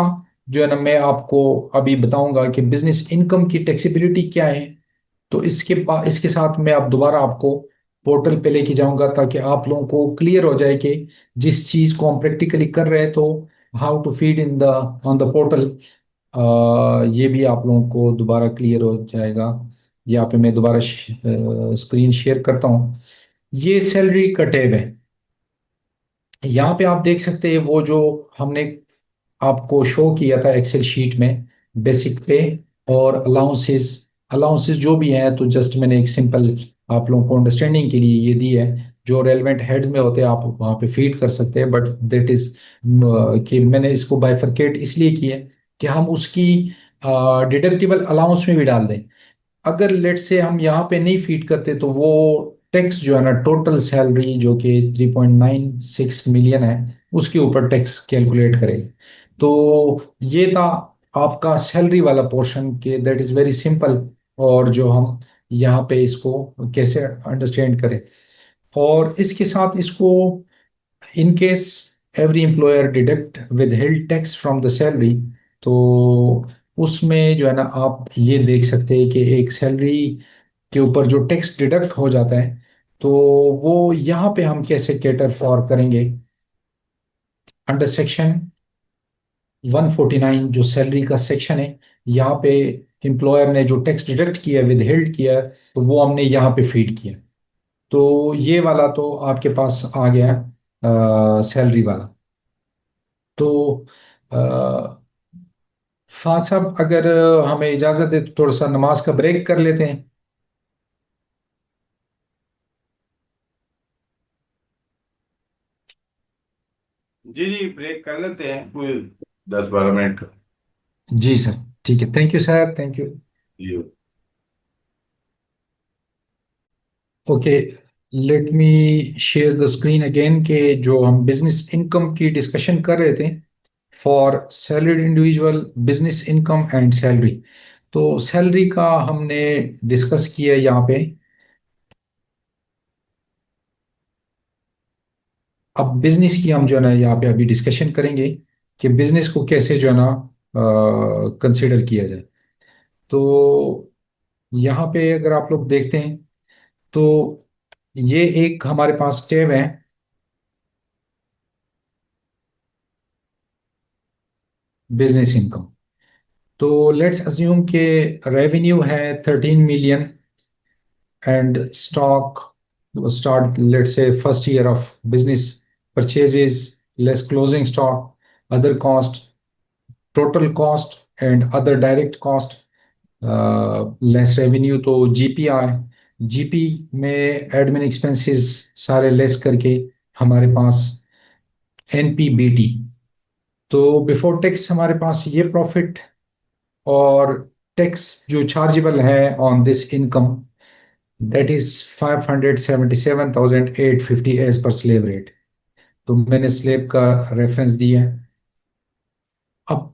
जो है ना मैं आपको अभी बताऊंगा कि बिजनेस इनकम की टैक्सेबिलिटी क्या है। तो इसके साथ मैं अब दोबारा आपको पोर्टल पे लेके जाऊंगा, ताकि आप लोगों को क्लियर हो जाए कि जिस चीज को हम प्रैक्टिकली कर रहे हैं, तो how to feed in the on the portal, ये भी आप लोगों को दोबारा क्लियर हो जाएगा। यहाँ पे मैं दोबारा स्क्रीन शेयर करता हूँ। ये सैलरी का टैब है। यहाँ पे आप देख सकते हैं वो जो हमने आपको शो किया था एक्सेल शीट में, बेसिक पे और अलाउंसेस। अलाउंसेस जो भी हैं, तो जस्ट मैंने एक सिंपल आप लोगों को अंडरस्टैंडिंग के लिए ये दी है। जो रेलेवेंट हेड्स में होते हैं आप वहाँ पे फीड कर सकते हैं, बट दैट इज कि मैंने इसको बाइफरकेट इसलिए किया है कि हम उसकी डिडक्टिबल अलाउंस में भी डाल दें। अगर लेट से हम यहाँ पे नहीं फीड करते, तो वो टैक्स जो है ना टोटल सैलरी जो कि 3.96 मिलियन है, उसके ऊपर टैक्स कैलकुलेट करेगा। तो ये था आपका सैलरी वाला पोर्शन के, दैट इज वेरी सिंपल। और जो हम यहाँ पे इसको कैसे अंडरस्टैंड करें, और इसके साथ इसको in case every employer deduct with healed tax from the salary, तो उसमें जो है ना आप ये देख सकते हैं कि एक सैलरी के ऊपर जो टैक्स डिडक्ट हो जाता है, तो वो यहाँ पे हम कैसे कैटर फॉर करेंगे। अंडर सेक्शन 149 जो सैलरी का सेक्शन है, यहाँ पे एम्प्लॉयर ने जो टैक्स डिडक्ट किया विद हिल्ड किया, तो वो हमने यहाँ पे फीड किया। तो ये वाला तो आपके पास आ गया सैलरी वाला। तो फाद साहब, अगर हमें इजाज़त दे तो थोड़ा सा नमाज का ब्रेक कर लेते हैं। जी जी, ब्रेक कर लेते हैं कोई 10-12 मिनट का। जी सर, ठीक है, thank you sir, thank you. जी। Okay, let me share the screen again के जो हम बिजनेस इनकम की डिस्कशन कर रहे थे for salaried individual, business income and salary. तो सैलरी का हमने डिस्कस किया यहाँ पे। अब बिजनेस की हम जो है ना यहाँ पे अभी डिस्कशन करेंगे कि बिजनेस को कैसे जो है ना कंसिडर किया जाए। तो यहाँ पे अगर आप लोग देखते हैं, तो ये एक हमारे पास टैब है, बिजनेस इनकम। तो लेट्स अज्यूम के रेवेन्यू है 13 million, and stock start let's say first year of business, purchases less closing stock, other cost, total cost and other direct cost, less revenue, तो जीपी आए। GP में admin expenses सारे less करके हमारे पास NPBT। तो before tax हमारे पास ये profit और टैक्स जो चार्जेबल है on this income that is 577,850 as per slab rate. तो मैंने स्लेब का रेफरेंस दिया है। अब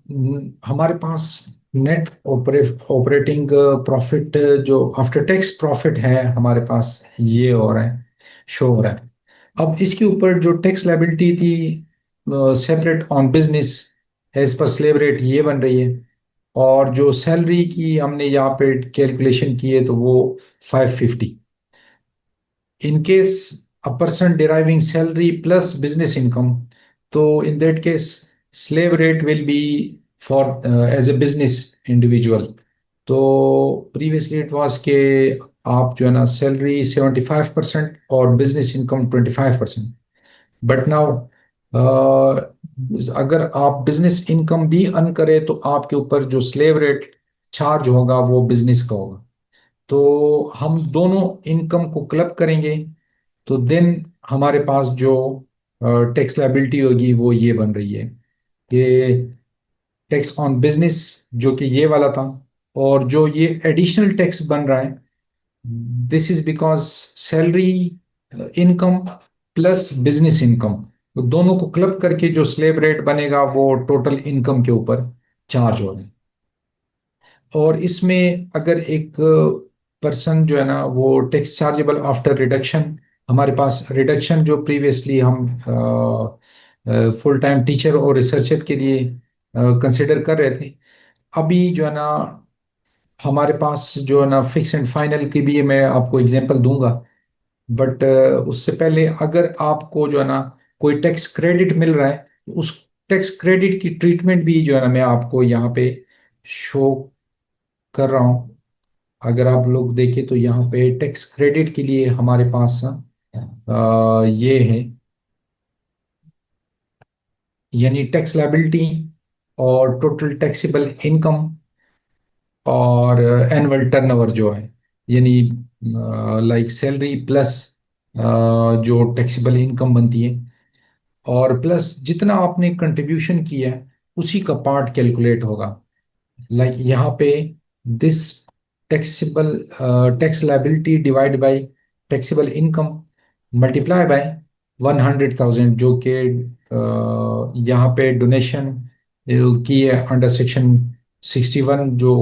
हमारे पास नेट ऑपरेटिंग प्रॉफिट जो आफ्टर टैक्स प्रॉफिट है हमारे पास ये हो रहा है, शो हो रहा है। अब इसके ऊपर जो टैक्स लायबिलिटी थी separate on business as per slab rate ये बन रही है, और जो सैलरी की हमने यहाँ पे कैलकुलेशन की है तो वो 550। In case a person deriving salary plus business income, so in that case, slave rate will be for as a business individual. तो previously it was कि आप जो है ना सैलरी 75% और बिजनेस इनकम 25%, बट नाउ अगर आप बिजनेस इनकम भी अर्न करें तो आपके ऊपर जो स्लेव रेट चार्ज होगा वो बिजनेस का होगा। तो हम दोनों इनकम को क्लब करेंगे तो देन हमारे पास जो टैक्स लायबिलिटी होगी वो ये बन रही है कि टैक्स ऑन बिजनेस जो कि ये वाला था, और जो ये एडिशनल टैक्स बन रहा है this is because salary income plus business income, तो दोनों को क्लब करके जो स्लेब रेट बनेगा वो टोटल इनकम के ऊपर चार्ज हो रहा है। और इसमें अगर एक पर्सन जो है ना वो टैक्स चार्जेबल आफ्टर रिडक्शन, हमारे पास रिडक्शन जो प्रीवियसली हम फुल टाइम टीचर और रिसर्चर के लिए कंसिडर कर रहे थे, अभी जो है ना हमारे पास जो है ना फिक्स एंड फाइनल की भी मैं आपको एग्जांपल दूंगा, बट उससे पहले अगर आपको जो है ना कोई टैक्स क्रेडिट मिल रहा है, उस टैक्स क्रेडिट की ट्रीटमेंट भी जो है ना मैं आपको यहाँ पे शो कर रहा हूँ। अगर आप लोग देखें तो यहाँ पे टैक्स क्रेडिट के लिए हमारे पास ये है, यानी टैक्स लायबिलिटी और टोटल टैक्सेबल इनकम और एनुअल टर्नओवर जो है, यानी लाइक सैलरी प्लस जो टैक्सेबल इनकम बनती है और प्लस जितना आपने कंट्रीब्यूशन किया है उसी का पार्ट कैलकुलेट होगा। लाइक यहाँ पे this taxable tax liability divide by taxable income multiply by 100,000 जो कि यहाँ पे डोनेशन की है अंडर सेक्शन 61 जो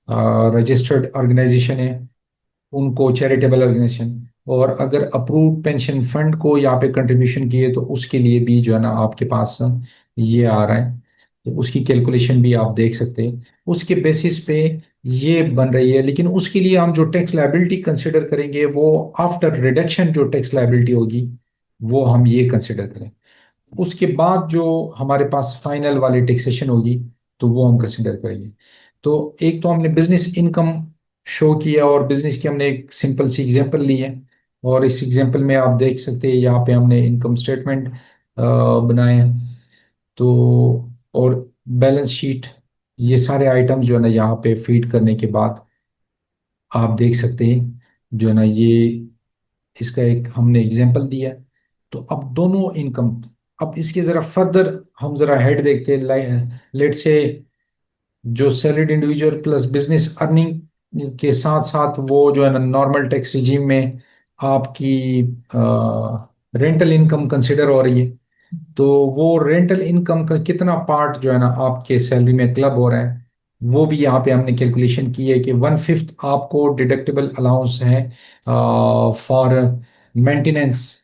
रजिस्टर्ड ऑर्गेनाइजेशन है उनको चैरिटेबल ऑर्गेनाइजेशन, और अगर अप्रूव्ड पेंशन फंड को यहाँ पे कंट्रीब्यूशन किए तो उसके लिए भी जो है ना आपके पास ये आ रहा है, तो उसकी कैलकुलेशन भी आप देख सकते हैं। उसके बेसिस पे ये बन रही है, लेकिन उसके लिए हम जो टैक्स लायबिलिटी कंसिडर करेंगे वो आफ्टर रिडक्शन जो टैक्स लायबिलिटी होगी वो हम ये कंसिडर करें। उसके बाद जो हमारे पास फाइनल वाली टैक्सेशन होगी तो वो हम कंसिडर करेंगे। तो एक तो हमने बिजनेस इनकम शो किया और बिजनेस की हमने एक सिंपल सी एग्जांपल ली है, और इस एग्जांपल में आप देख सकते हैं यहाँ पे हमने इनकम स्टेटमेंट बनाए हैं। तो और बैलेंस शीट ये सारे आइटम्स जो है ना यहाँ पे फीड करने के बाद आप देख सकते हैं जो है ना ये इसका एक हमने एग्जांपल दिया है। तो अब दोनों इनकम, अब इसके जरा फर्दर हम जरा हेड देखते हैं। लेट से जो salaried individual plus business earning के साथ साथ वो जो है ना नॉर्मल टैक्स रिजीम में आपकी रेंटल इनकम कंसिडर हो रही है, तो वो रेंटल इनकम का कितना पार्ट जो है ना आपके सैलरी में क्लब हो रहा है वो भी यहाँ पे हमने कैलकुलेशन की है कि 1/5 आपको डिडक्टेबल अलाउंस है for maintenance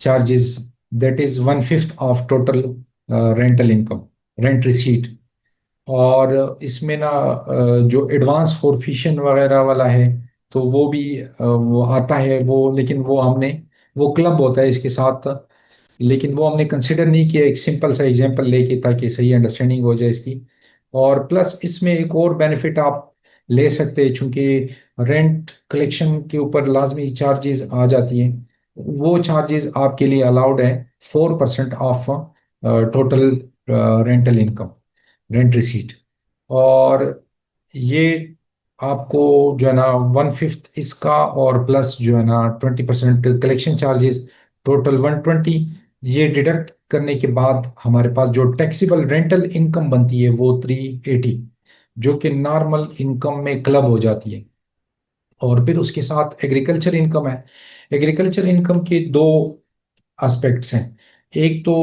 charges, that is 1/5 of total rental income rent receipt. और इसमें ना जो एडवांस फॉरफिशन वगैरह वाला है तो वो भी वो आता है वो, लेकिन वो हमने वो क्लब होता है इसके साथ, लेकिन वो हमने कंसिडर नहीं किया, एक सिंपल सा एग्जांपल लेके ताकि सही अंडरस्टैंडिंग हो जाए इसकी। और प्लस इसमें एक और बेनिफिट आप ले सकते हैं, चूंकि रेंट कलेक्शन के ऊपर लाजमी चार्जेस आ जाती हैं, वो चार्जेस आपके लिए अलाउड है 4% of total rental income rent receipt. और ये आपको जो है ना 1/5 इसका और प्लस जो है ना 20% कलेक्शन चार्जेस टोटल 120 ये डिडक्ट करने के बाद हमारे पास जो टैक्सेबल रेंटल इनकम बनती है वो 380, जो कि नॉर्मल इनकम में क्लब हो जाती है। और फिर उसके साथ एग्रीकल्चर इनकम है। एग्रीकल्चर इनकम के दो एस्पेक्ट्स हैं। एक तो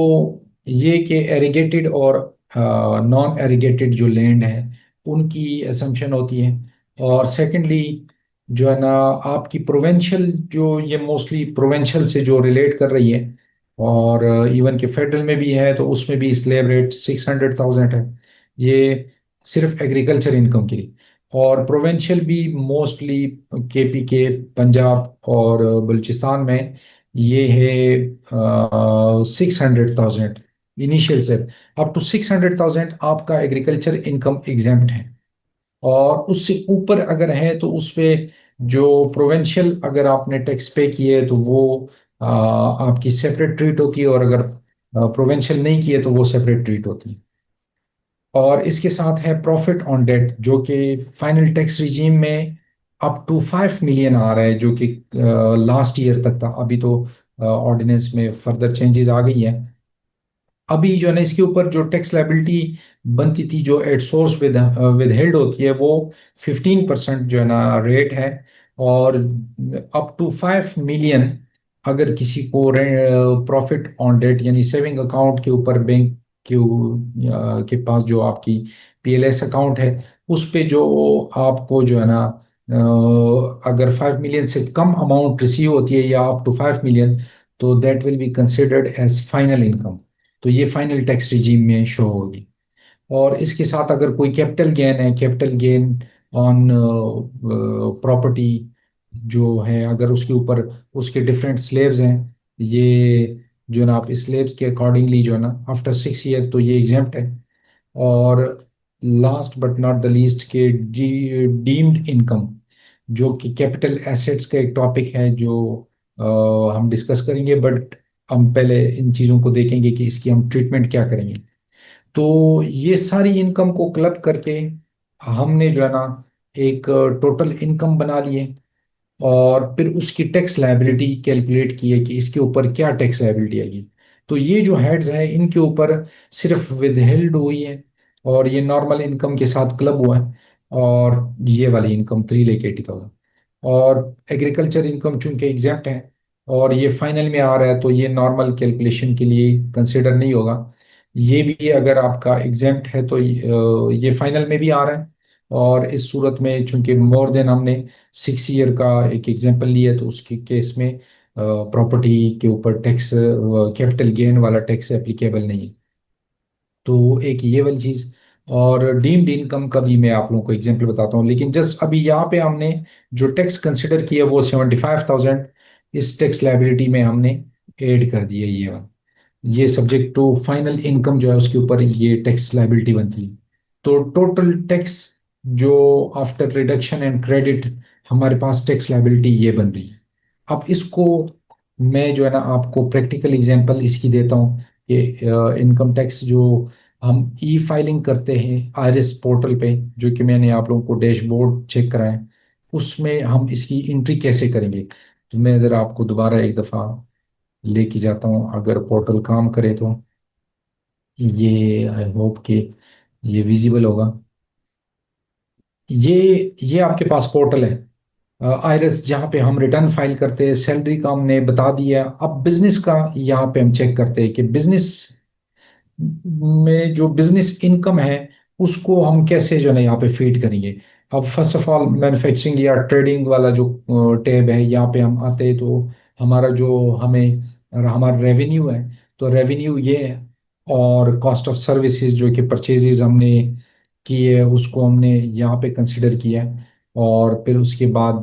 ये कि एरिगेटेड और नॉन एरिगेटेड जो लैंड है उनकी असम्पशन होती है। और सेकेंडली जो है ना आपकी प्रोवेंशियल, जो ये मोस्टली प्रोवेंशियल से जो रिलेट कर रही है, और इवन के फेडरल में भी है तो उसमें भी स्लैब रेट 600,000 है। ये सिर्फ एग्रीकल्चर इनकम के लिए। और प्रोवेंशियल भी मोस्टली केपी के, पंजाब और बलूचिस्तान में ये है 600,000 इनिशियल से। अप टू 600,000 आपका एग्रीकल्चर इनकम एग्जेम्प्ट है। और उससे ऊपर अगर है तो उस पे जो प्रोवेंशियल अगर आपने टैक्स पे किए तो वो आपकी सेपरेट ट्रीट होती है, और अगर प्रोवेंशियल नहीं किए तो वो सेपरेट ट्रीट होती है। और इसके साथ है प्रॉफिट ऑन डेट, जो कि फाइनल टैक्स रिजीम में अप टू 5 मिलियन आ रहा है, जो कि लास्ट ईयर तक था। अभी तो ऑर्डिनेंस में फर्दर चेंजेस आ गई है। अभी जो है ना इसके ऊपर जो टैक्स लाइबिलिटी बनती थी, जो एट सोर्स विद हेल्ड होती है, वो 15% जो है ना रेट है। और अप टू 5 मिलियन अगर किसी को प्रॉफिट ऑन डेट यानी सेविंग अकाउंट के ऊपर बैंक के पास जो आपकी पीएलएस अकाउंट है उस पे जो आपको जो है ना अगर 5 मिलियन से कम अमाउंट रिसीव होती है या अप टू 5 मिलियन, तो that will be considered as final income. तो ये फाइनल टैक्स रिजीम में शो होगी। और इसके साथ अगर कोई कैपिटल गेन है, कैपिटल गेन ऑन प्रॉपर्टी जो है, अगर उसके ऊपर उसके डिफरेंट स्लेब्स हैं, ये जो है ना आप स्लेब्स के अकॉर्डिंगली जो है ना आफ्टर 6 ईयर तो ये एग्जेम्प्ट है। और last but not the least के डीम्ड इनकम, जो कि कैपिटल एसेट्स का एक टॉपिक है जो हम डिस्कस करेंगे, बट हम पहले इन चीज़ों को देखेंगे कि इसकी हम ट्रीटमेंट क्या करेंगे। तो ये सारी इनकम को क्लब करके हमने जो है ना एक टोटल इनकम बना लिए, और फिर उसकी टैक्स लायबिलिटी कैलकुलेट की है कि इसके ऊपर क्या टैक्स लायबिलिटी आएगी। तो ये जो हेड्स है इनके ऊपर सिर्फ विदहेल्ड हुई है, और ये नॉर्मल इनकम के साथ क्लब हुआ है। और ये वाली इनकम 3,80,000। और एग्रीकल्चर इनकम चूंकि एग्जेम्प्ट है और ये फाइनल में आ रहा है, तो ये नॉर्मल कैलकुलेशन के लिए कंसिडर नहीं होगा। ये भी अगर आपका एग्जेम्प्ट है तो ये फाइनल में भी आ रहा है। और इस सूरत में चूंकि मोर देन हमने 6 ईयर का एक एग्जांपल लिया है, तो उसके केस में प्रॉपर्टी के ऊपर टैक्स, कैपिटल गेन वाला टैक्स एप्लीकेबल नहीं है। तो एक ये वाली चीज। और डीम्ड इनकम का भी मैं आप लोगों को एग्जांपल बताता हूँ, लेकिन जस्ट अभी यहाँ पे हमने जो टैक्स कंसिडर किया वो 75,000 इस टैक्स लाइबिलिटी में हमने ऐड कर दिया। ये सब्जेक्ट टू फाइनल इनकम जो है उसके ऊपर ये टैक्स लाइबिलिटी बनती है। तो टोटल टैक्स जो आफ्टर रिडक्शन एंड क्रेडिट हमारे पास टैक्स लाइबिलिटी ये बन रही है। अब इसको मैं जो है ना आपको प्रैक्टिकल एग्जांपल इसकी देता हूँ कि इनकम टैक्स जो हम ई फाइलिंग करते हैं आईआरएस पोर्टल पे, जो कि मैंने आप लोगों को डैशबोर्ड चेक कराया है, उसमें हम इसकी एंट्री कैसे करेंगे। तो मैं अगर आपको दोबारा एक दफ़ा लेके जाता हूँ, अगर पोर्टल काम करे तो ये आई होप कि ये विजिबल होगा। ये आपके पास पोर्टल है आईरस, जहाँ पे हम रिटर्न फाइल करते हैं। सैलरी का हमने बता दिया। अब बिजनेस का यहाँ पे हम चेक करते हैं कि बिजनेस में जो बिजनेस इनकम है उसको हम कैसे जो है ना यहाँ पे फीड करेंगे। अब फर्स्ट ऑफ ऑल मैन्युफैक्चरिंग या ट्रेडिंग वाला जो टैब है, यहाँ पे हम आते हैं तो हमारा जो हमारा रेवेन्यू है, तो रेवेन्यू ये है। और कॉस्ट ऑफ सर्विसेज जो कि परचेजेज हमने की है उसको हमने यहाँ पे कंसिडर किया है। और फिर उसके बाद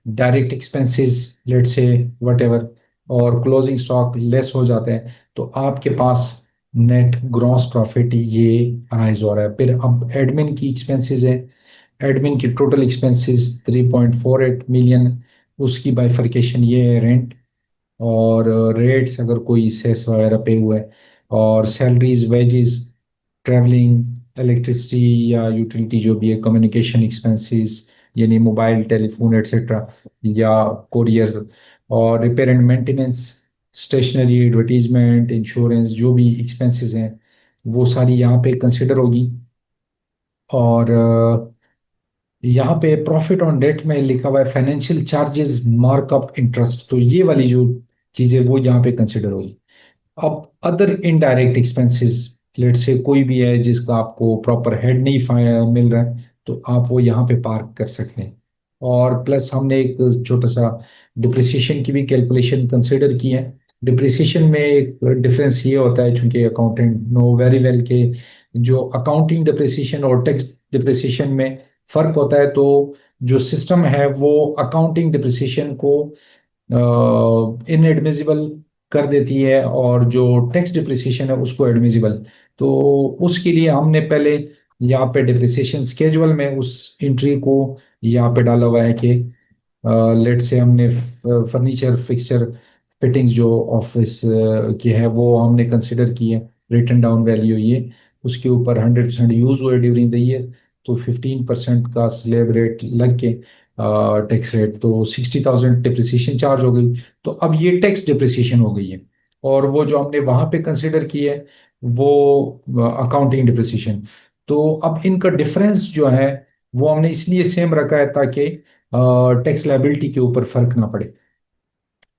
डायरेक्ट एक्सपेंसेस लेट से वट एवर, और क्लोजिंग स्टॉक लेस हो जाते हैं, तो आपके पास नेट ग्रॉस प्रॉफिट ये अराइज हो रहा है। फिर अब एडमिन की एक्सपेंसेस है। एडमिन की टोटल एक्सपेंसेस 3.48 मिलियन, उसकी बाइफर्केशन ये है रेंट और रेट्स अगर कोई सेस वगैरह पे हुआ है, और सैलरीज, वेजेस, ट्रैवलिंग, इलेक्ट्रिसिटी या यूटिलिटी जो भी है, कम्युनिकेशन एक्सपेंसेस यानी मोबाइल टेलीफोन एट्सेट्रा, या कोरियर, और repair and maintenance, stationery, advertisement, insurance, जो भी एक्सपेंसेस हैं वो सारी यहाँ पे कंसिडर होगी। और यहाँ पे प्रॉफिट ऑन डेट में लिखा हुआ है फाइनेंशियल चार्जेस, मार्कअप, इंटरेस्ट, तो ये वाली जो चीज़ें वो यहाँ पे कंसिडर होगी। अब अदर इनडायरेक्ट एक्सपेंसेस, लेट से कोई भी है जिसका आपको प्रॉपर हेड नहीं मिल रहा है, तो आप वो यहाँ पे पार्क कर सकते हैं। और प्लस हमने एक छोटा सा डिप्रिसिएशन की भी कैलकुलेशन कंसिडर की है। डिप्रिसिएशन में एक डिफरेंस ये होता है, चूंकि अकाउंटेंट नो वेरी वेल के जो अकाउंटिंग डिप्रिसिएशन और टैक्स डिप्रिसिएशन में फर्क होता है, तो जो सिस्टम है वो अकाउंटिंग डिप्रिसिएशन को इनएडमिसिबल कर देती है और जो टैक्स डिप्रिसिएशन है उसको एडमिसिबल। तो उसके लिए हमने पहले यहाँ पे डिप्रिसिएशन स्केजुअल में उस एंट्री को यहाँ पे डाला हुआ है कि लेट से हमने फर्नीचर, फिक्सचर, फिटिंग्स जो ऑफिस की है वो हमने कंसिडर की है, रिटन डाउन वैल्यू ये, उसके ऊपर 100% यूज हुए ड्यूरिंग द ईयर, तो 15% का स्लैब रेट लग के टैक्स रेट, तो 60,000 डिप्रिसिएशन चार्ज हो गई। तो अब ये टैक्स डिप्रिसिएशन हो गई है, और वो जो हमने वहां पे कंसिडर की है वो अकाउंटिंग डिप्रिसिएशन। तो अब इनका डिफरेंस जो है वो हमने इसलिए सेम रखा है ताकि टैक्स लायबिलिटी के ऊपर फर्क ना पड़े।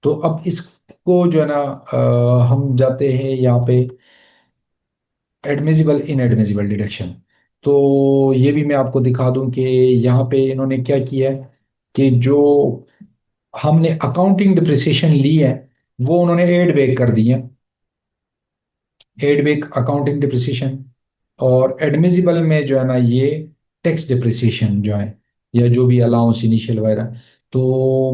तो अब इसको जो है ना हम जाते हैं यहाँ पे एडमिसिबल, इनएडमिसिबल डिडक्शन। तो ये भी मैं आपको दिखा दूं कि यहाँ पे इन्होंने क्या किया है कि जो हमने अकाउंटिंग डिप्रिसिएशन ली है वो उन्होंने एड बैक कर दी है, एड बैक अकाउंटिंग डिप्रिसिएशन। और एडमिसिबल में जो है ना ये टैक्स डिप्रिसिएशन जो है, या जो भी अलाउंस इनिशियल वगैरह, तो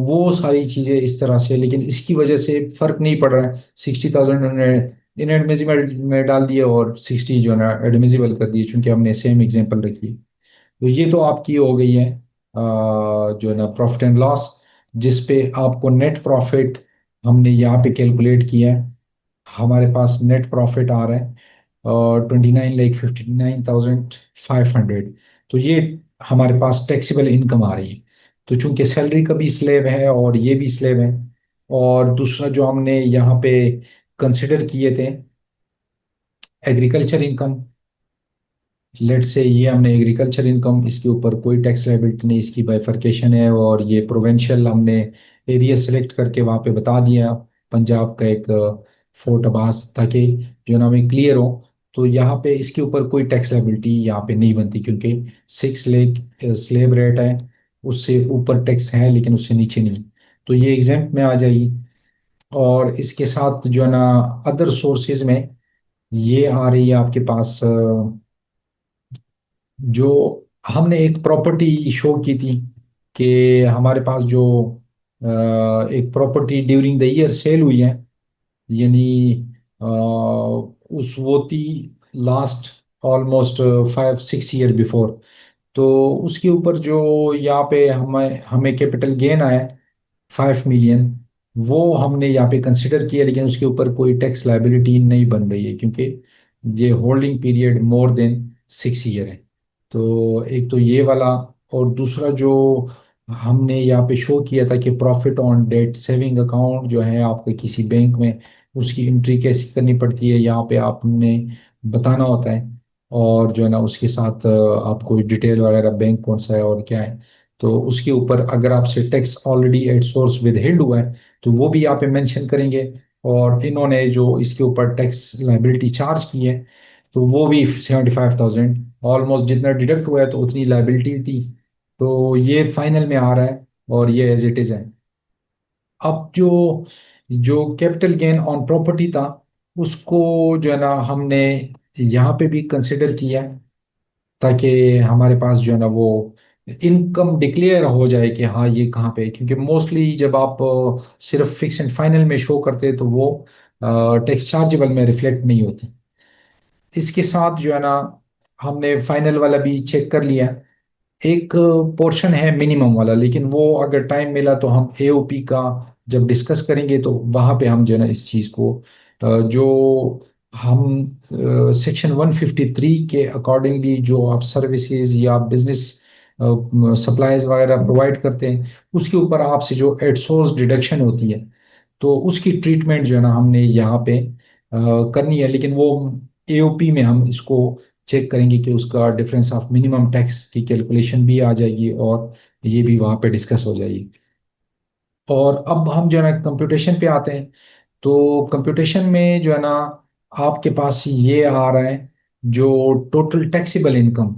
वो सारी चीज़ें इस तरह से, लेकिन इसकी वजह से फर्क नहीं पड़ रहा है। 60,000 इनएडमिसिबल में डाल दिए और 60 जो है ना एडमिसिबल कर दिए, चूंकि हमने सेम एग्जांपल रखी है। तो ये तो आपकी हो गई है जो है ना प्रॉफिट एंड लॉस, जिस पे आपको नेट प्रॉफिट हमने यहाँ पे कैलकुलेट किया है। हमारे पास नेट प्रॉफिट आ रहा है 29,59,500। तो ये हमारे पास टैक्सेबल इनकम आ रही है। तो चूंकि सैलरी का भी स्लैब है और ये भी स्लैब है, और दूसरा जो हमने यहाँ पे कंसिडर किए थे एग्रीकल्चर इनकम, लेट से ये हमने एग्रीकल्चर इनकम, इसके ऊपर कोई टैक्स लायबिलिटी नहीं, इसकी बाइफरकेशन है, और ये प्रोविंशियल हमने एरिया सेलेक्ट करके वहाँ पे बता दिया, पंजाब का एक फोर्ट अब्बास, ताकि जो ना हमें क्लियर हो। तो यहाँ पे इसके ऊपर कोई टैक्स लायबिलिटी यहाँ पे नहीं बनती, क्योंकि 6 लाख स्लेब रेट है, उससे ऊपर टैक्स है लेकिन उससे नीचे नहीं। तो ये एग्जाम्प में आ जाएगी। और इसके साथ जो है ना अदर सोर्सेज में ये आ रही है आपके पास, जो हमने एक प्रॉपर्टी शो की थी कि हमारे पास जो एक property during the year cell हुई है, यानी उस वो थी लास्ट ऑलमोस्ट 5-6 ईयर बिफोर। तो उसके ऊपर जो यहाँ पे हमें हमें कैपिटल गेन आया 5 मिलियन, वो हमने यहाँ पे कंसिडर किया, लेकिन उसके ऊपर कोई टैक्स लायबिलिटी नहीं बन रही है, क्योंकि ये holding period more than 6 year है। तो एक तो ये वाला, और दूसरा जो हमने यहाँ पे शो किया था कि profit on debt saving account जो है आपके किसी बैंक में, उसकी एंट्री कैसे करनी पड़ती है, यहाँ पे आपने बताना होता है। और जो है ना उसके साथ आपको डिटेल वगैरह बैंक कौन सा है और क्या है, तो उसके ऊपर अगर आपसे tax already at source withheld हुआ है तो वो भी यहाँ पे मेंशन करेंगे। और इन्होंने जो इसके ऊपर टैक्स लाइबिलिटी चार्ज की है तो वो भी 75,000, ऑलमोस्ट जितना डिडक्ट हुआ है तो उतनी लाइबिलिटी थी। तो ये फाइनल में आ रहा है और ये एज इट इज है। अब जो जो कैपिटल गेन ऑन प्रॉपर्टी था उसको जो है ना हमने यहाँ पे भी कंसिडर किया है, ताकि हमारे पास जो है ना वो इनकम डिक्लेयर हो जाए कि हाँ ये कहाँ पे है। क्योंकि मोस्टली जब आप सिर्फ फिक्स एंड फाइनल में शो करते हैं तो वो टैक्स चार्जेबल में रिफ्लेक्ट नहीं होती। इसके साथ जो है ना हमने फाइनल वाला भी चेक कर लिया। एक पोर्शन है मिनिमम वाला, लेकिन वो अगर टाइम मिला तो हम एओपी का जब डिस्कस करेंगे तो वहां पे हम जो है ना इस चीज को जो हम सेक्शन 153 के अकॉर्डिंगली जो आप सर्विसेज या बिजनेस सप्लाईज वगैरह प्रोवाइड करते हैं उसके ऊपर आपसे जो एट सोर्स डिडक्शन होती है, तो उसकी ट्रीटमेंट जो है ना हमने यहाँ पे करनी है, लेकिन वो एओपी में हम इसको चेक करेंगे कि उसका डिफरेंस ऑफ मिनिमम टैक्स की कैलकुलेशन भी आ जाएगी और ये भी वहाँ पे डिस्कस हो जाएगी। और अब हम जो है ना कंप्यूटेशन पे आते हैं। तो कंप्यूटेशन में जो है ना आपके पास ये आ रहा है जो टोटल टैक्सेबल इनकम,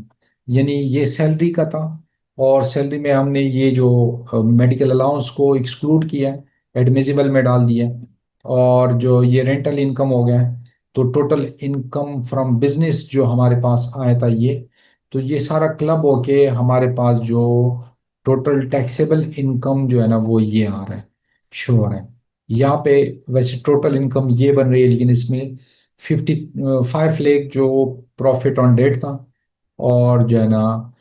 यानी ये सैलरी का था, और सैलरी में हमने ये जो मेडिकल अलाउंस को एक्सक्लूड किया है, एडमिसिबल में डाल दिया है, और जो ये रेंटल इनकम हो गया है। तो टोटल इनकम फ्रॉम बिजनेस जो हमारे पास आया था ये, तो ये सारा क्लब होके हमारे पास जो टोटल टैक्सेबल इनकम जो है ना वो ये आ रहा है, शो हो रहा है यहाँ पे। वैसे टोटल इनकम ये बन रही है, लेकिन इसमें 55 लाख जो प्रॉफिट ऑन डेट था, और जो है ना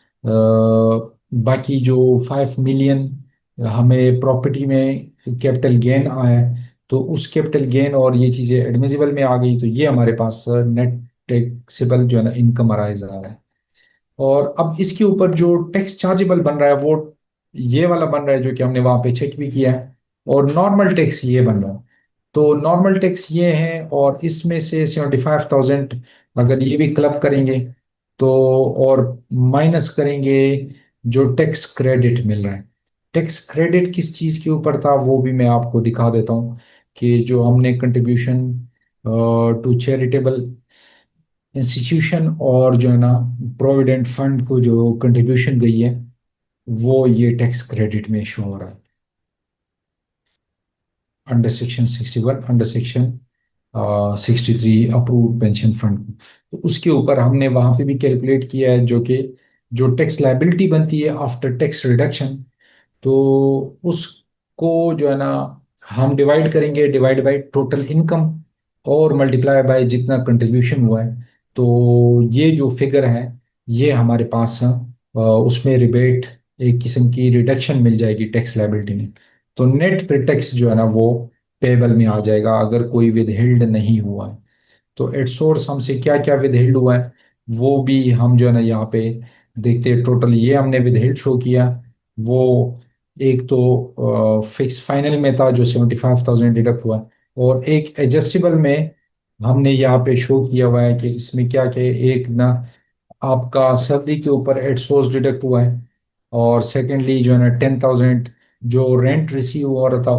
बाकी जो 5 मिलियन हमें प्रॉपर्टी में कैपिटल गेन आया है, तो उस कैपिटल गेन और ये चीज़ें एडमिसिबल में आ गई, तो ये हमारे पास नेट टैक्सेबल जो है ना इनकम अराइज आ रहा है। और अब इसके ऊपर जो टैक्स चार्जेबल बन रहा है वो ये वाला बन रहा है, जो कि हमने वहां पे चेक भी किया है, और नॉर्मल टैक्स ये बन रहा है। तो नॉर्मल टैक्स ये है, और इसमें से 75,000 अगर ये भी क्लब करेंगे तो, और माइनस करेंगे जो टैक्स क्रेडिट मिल रहा है। टैक्स क्रेडिट किस चीज़ के ऊपर था वो भी मैं आपको दिखा देता हूँ, कि जो हमने कंट्रीब्यूशन टू चैरिटेबल इंस्टीट्यूशन और जो है ना प्रोविडेंट फंड को जो कंट्रीब्यूशन गई है, वो ये टैक्स क्रेडिट में शो हो रहा है under section 61, under section 63 approved pension fund. तो उसके ऊपर हमने वहां पे भी कैलकुलेट किया है, जो कि जो टैक्स लायबिलिटी बनती है आफ्टर टैक्स रिडक्शन, तो उसको जो है ना हम डिवाइड करेंगे, डिवाइड बाय टोटल इनकम, और मल्टीप्लाई बाय जितना कंट्रीब्यूशन हुआ है। तो ये जो फिगर है ये हमारे पास उसमें रिबेट, एक किस्म की रिडक्शन मिल जाएगी टैक्स लायबिलिटी में। तो नेट पे टैक्स जो है ना वो पेबल में आ जाएगा अगर कोई विदहेल्ड नहीं हुआ है। तो एट सोर्स हमसे क्या क्या विदहेल्ड हुआ है वो भी हम जो है ना यहाँ पे देखते हैं। टोटल ये हमने विदहेल्ड शो किया, वो एक तो फिक्स फाइनल में था जो 75,000 डिडक्ट हुआ है, और एक एडजस्टेबल में हमने यहाँ पे शो किया हुआ है कि इसमें क्या क्या है। एक ना आपका सैलरी के ऊपर एट सोर्स डिडक्ट हुआ है, और सेकेंडली जो है ना 10,000 जो रेंट रिसीव हो रहा था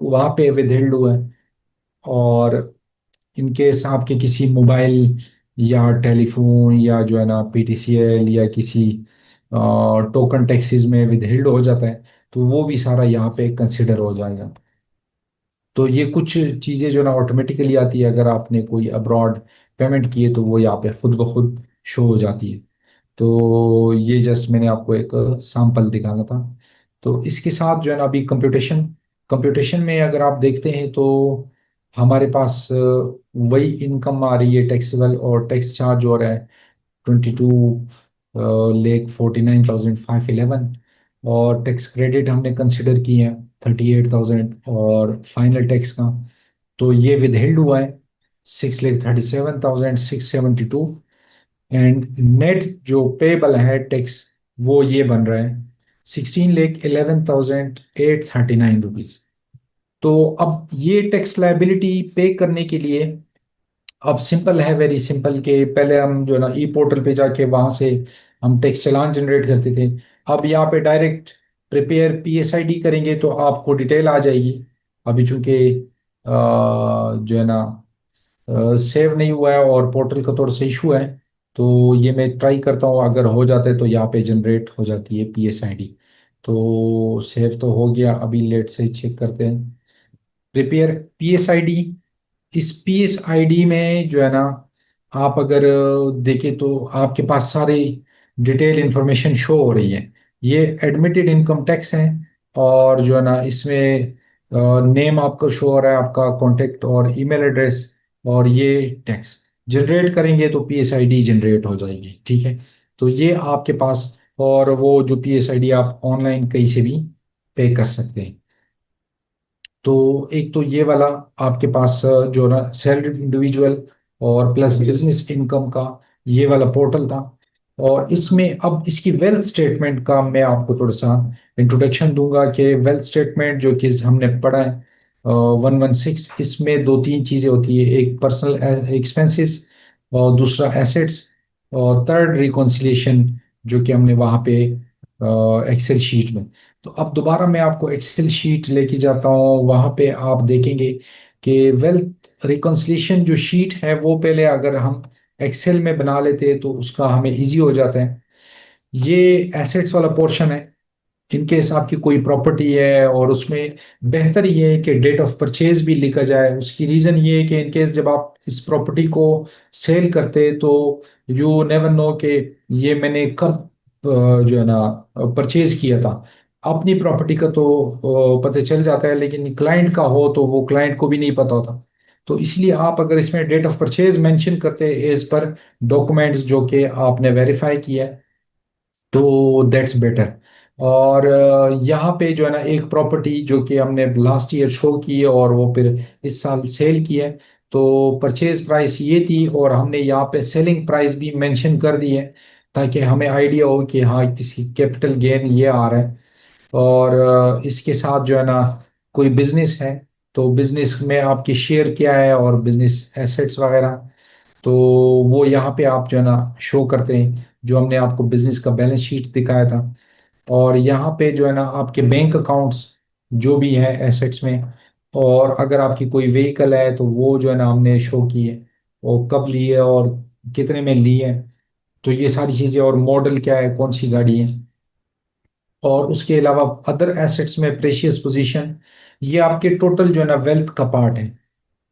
वहाँ पे विदहेल्ड हुआ है। और इनकेस आपके किसी मोबाइल या टेलीफोन या जो है ना पीटीसीएल या किसी टोकन टैक्सेस में विदहेल्ड हो जाता है, तो वो भी सारा यहाँ पे कंसिडर हो जाएगा। तो ये कुछ चीज़ें जो ना ऑटोमेटिकली आती है, अगर आपने कोई अब्रॉड पेमेंट की है तो वो यहाँ पे खुद ब खुद शो हो जाती है। तो ये जस्ट मैंने आपको एक सैंपल दिखाना था। तो इसके साथ जो है ना अभी कंप्यूटेशन कंप्यूटेशन में अगर आप देखते हैं तो हमारे पास वही इनकम आ रही है टैक्सेबल, और टैक्स चार्ज हो रहा है 22,49,511, और टैक्स क्रेडिट हमने कंसिडर किए हैं 38,000 और फाइनल टैक्स का। तो ये विदहेल्ड हुआ है 6,37,672, एंड नेट जो पेबल है टैक्स वो ये बन रहा है 16,11,839 रुपीज। तो अब ये टैक्स लायबिलिटी पे करने के लिए अब सिंपल है, वेरी सिंपल, के पहले हम जो है ना ई पोर्टल पे जाके वहां से हम टैक्स चालान जनरेट करते थे। अब यहाँ पे डायरेक्ट प्रिपेयर पीएसआईडी करेंगे तो आपको डिटेल आ जाएगी। अभी चूंकि जो है ना सेव नहीं हुआ है और पोर्टल का थोड़ा सा इशू है, तो ये मैं ट्राई करता हूँ, अगर हो जाता है तो यहाँ पे जनरेट हो जाती है पीएसआईडी। तो सेव तो हो गया, अभी लेट से चेक करते हैं प्रिपेयर पीएसआईडी। इस पीएसआईडी में जो है ना आप अगर देखें तो आपके पास सारी डिटेल इंफॉर्मेशन शो हो रही है। ये एडमिटेड इनकम टैक्स है, और जो है ना इसमें नेम आपका शो हो रहा है, आपका कॉन्टेक्ट और ईमेल एड्रेस, और ये टैक्स जनरेट करेंगे तो पीएसआईडी जनरेट हो जाएगी। ठीक है, तो ये आपके पास, और वो जो पीएसआईडी आप ऑनलाइन कहीं से भी पे कर सकते हैं। तो एक तो ये वाला आपके पास जो ना सैलरी इंडिविजुअल और प्लस बिजनेस इनकम का ये वाला पोर्टल था। और इसमें अब इसकी वेल्थ स्टेटमेंट का मैं आपको थोड़ा सा इंट्रोडक्शन दूंगा, कि वेल्थ स्टेटमेंट जो कि हमने पढ़ा है 116, इसमें दो तीन चीज़ें होती है, एक पर्सनल एक्सपेंसेस और दूसरा एसेट्स और थर्ड रिकॉन्सिलिएशन जो कि हमने वहाँ पे एक्सेल शीट में। तो अब दोबारा मैं आपको एक्सेल शीट लेके जाता हूँ, वहाँ पे आप देखेंगे कि वेल्थ रिकॉन्सिलिएशन जो शीट है वो पहले अगर हम एक्सेल में बना लेते हैं तो उसका हमें इजी हो जाता है। ये एसेट्स वाला पोर्शन है। इन केस आपकी कोई प्रॉपर्टी है और उसमें बेहतर ये है कि डेट ऑफ परचेज भी लिखा जाए। उसकी रीज़न ये है कि इन केस जब आप इस प्रॉपर्टी को सेल करते तो यू नेवर नो कि ये मैंने कब जो है ना परचेज किया था। अपनी प्रॉपर्टी का तो पता चल जाता है, लेकिन क्लाइंट का हो तो वो क्लाइंट को भी नहीं पता होता। तो इसलिए आप अगर इसमें डेट ऑफ परचेज मेंशन करते हैं एज पर डॉक्यूमेंट्स जो कि आपने वेरीफाई किया है तो दैट्स बेटर। और यहाँ पे जो है ना एक प्रॉपर्टी जो कि हमने लास्ट ईयर शो की है और वो फिर इस साल सेल की है, तो परचेज प्राइस ये थी और हमने यहाँ पे सेलिंग प्राइस भी मेंशन कर दी है ताकि हमें आइडिया हो कि हाँ इसकी कैपिटल गेन ये आ रहा है। और इसके साथ जो है ना कोई बिजनेस है तो बिजनेस में आपकी शेयर क्या है और बिजनेस एसेट्स वगैरह, तो वो यहाँ पे आप जो है ना शो करते हैं जो हमने आपको बिजनेस का बैलेंस शीट दिखाया था। और यहाँ पे जो है ना आपके बैंक अकाउंट्स जो भी है एसेट्स में, और अगर आपकी कोई व्हीकल है तो वो जो है ना हमने शो की है और कब ली है और कितने में ली है। तो ये सारी चीज़ें और मॉडल क्या है, कौन सी गाड़ी है। और उसके अलावा अदर एसेट्स में प्रेशियस पोजीशन, ये आपके टोटल जो है ना वेल्थ का पार्ट है।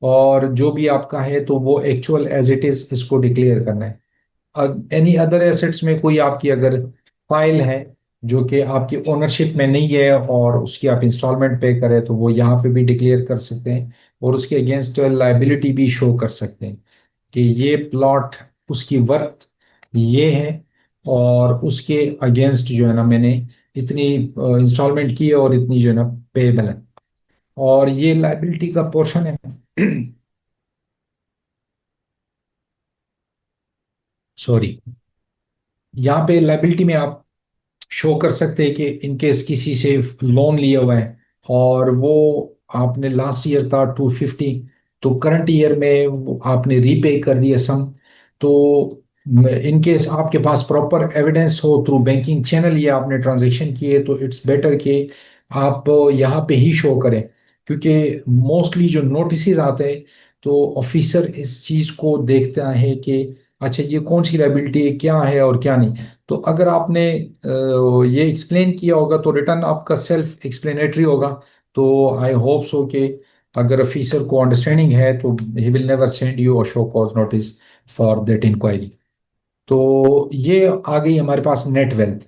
और जो भी आपका है तो वो एक्चुअल एज इट इज इसको डिक्लेयर करना है। एनी अदर एसेट्स में कोई आपकी अगर फाइल है जो कि आपकी ओनरशिप में नहीं है और उसकी आप इंस्टॉलमेंट पे करें तो वो यहाँ पे भी डिक्लेयर कर सकते हैं और उसके अगेंस्ट लाइबिलिटी भी शो कर सकते हैं कि ये प्लॉट उसकी वर्थ ये है और उसके अगेंस्ट जो है ना मैंने इतनी इंस्टॉलमेंट की है और इतनी जो है ना पेएबल है। और ये लाइबिलिटी का पोर्शन है। सॉरी, यहाँ पे लाइबिलिटी में आप शो कर सकते हैं कि इन केस किसी से लोन लिया हुआ है और वो आपने लास्ट ईयर था 250, तो करंट ईयर में आपने रीपे कर दिया सम। तो इन केस आपके पास प्रॉपर एविडेंस हो थ्रू बैंकिंग चैनल या आपने ट्रांजैक्शन किए तो इट्स बेटर कि आप यहाँ पे ही शो करें, क्योंकि मोस्टली जो नोटिस आते हैं तो ऑफिसर इस चीज़ को देखता है कि अच्छा ये कौन सी लाइबिलिटी है, क्या है और क्या नहीं। तो अगर आपने ये एक्सप्लेन किया होगा तो रिटर्न आपका सेल्फ एक्सप्लेनेटरी होगा। तो आई होप सो कि अगर ऑफिसर को अंडरस्टैंडिंग है तो he will never send you a show cause notice for that inquiry. तो ये आ गई हमारे पास net wealth.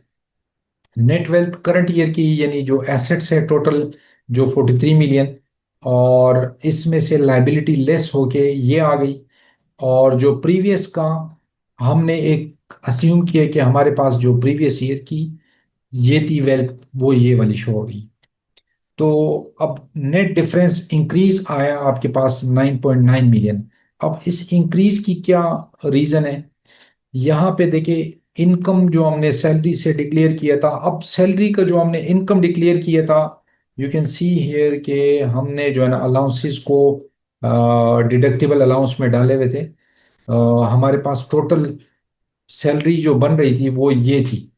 Net wealth current year की यानी जो एसेट्स है टोटल जो 43 मिलियन, और इसमें से लाइबिलिटी लेस होके ये आ गई। और जो प्रीवियस का हमने एक अज्यूम किया कि हमारे पास जो प्रीवियस ईयर की ये थी वेल्थ वो ये वाली शो हो गई। तो अब नेट डिफरेंस इंक्रीज आया आपके पास 9.9 मिलियन। अब इस इंक्रीज की क्या रीजन है, यहाँ पे देखिए इनकम जो हमने सैलरी से डिक्लेयर किया था, अब सैलरी का जो हमने इनकम डिक्लेयर किया था यू कैन सी हियर कि हमने जो है ना अलाउंसेस को डिडक्टिबल अलाउंस में डाले हुए थे। हमारे पास टोटल सैलरी जो बन रही थी वो ये थी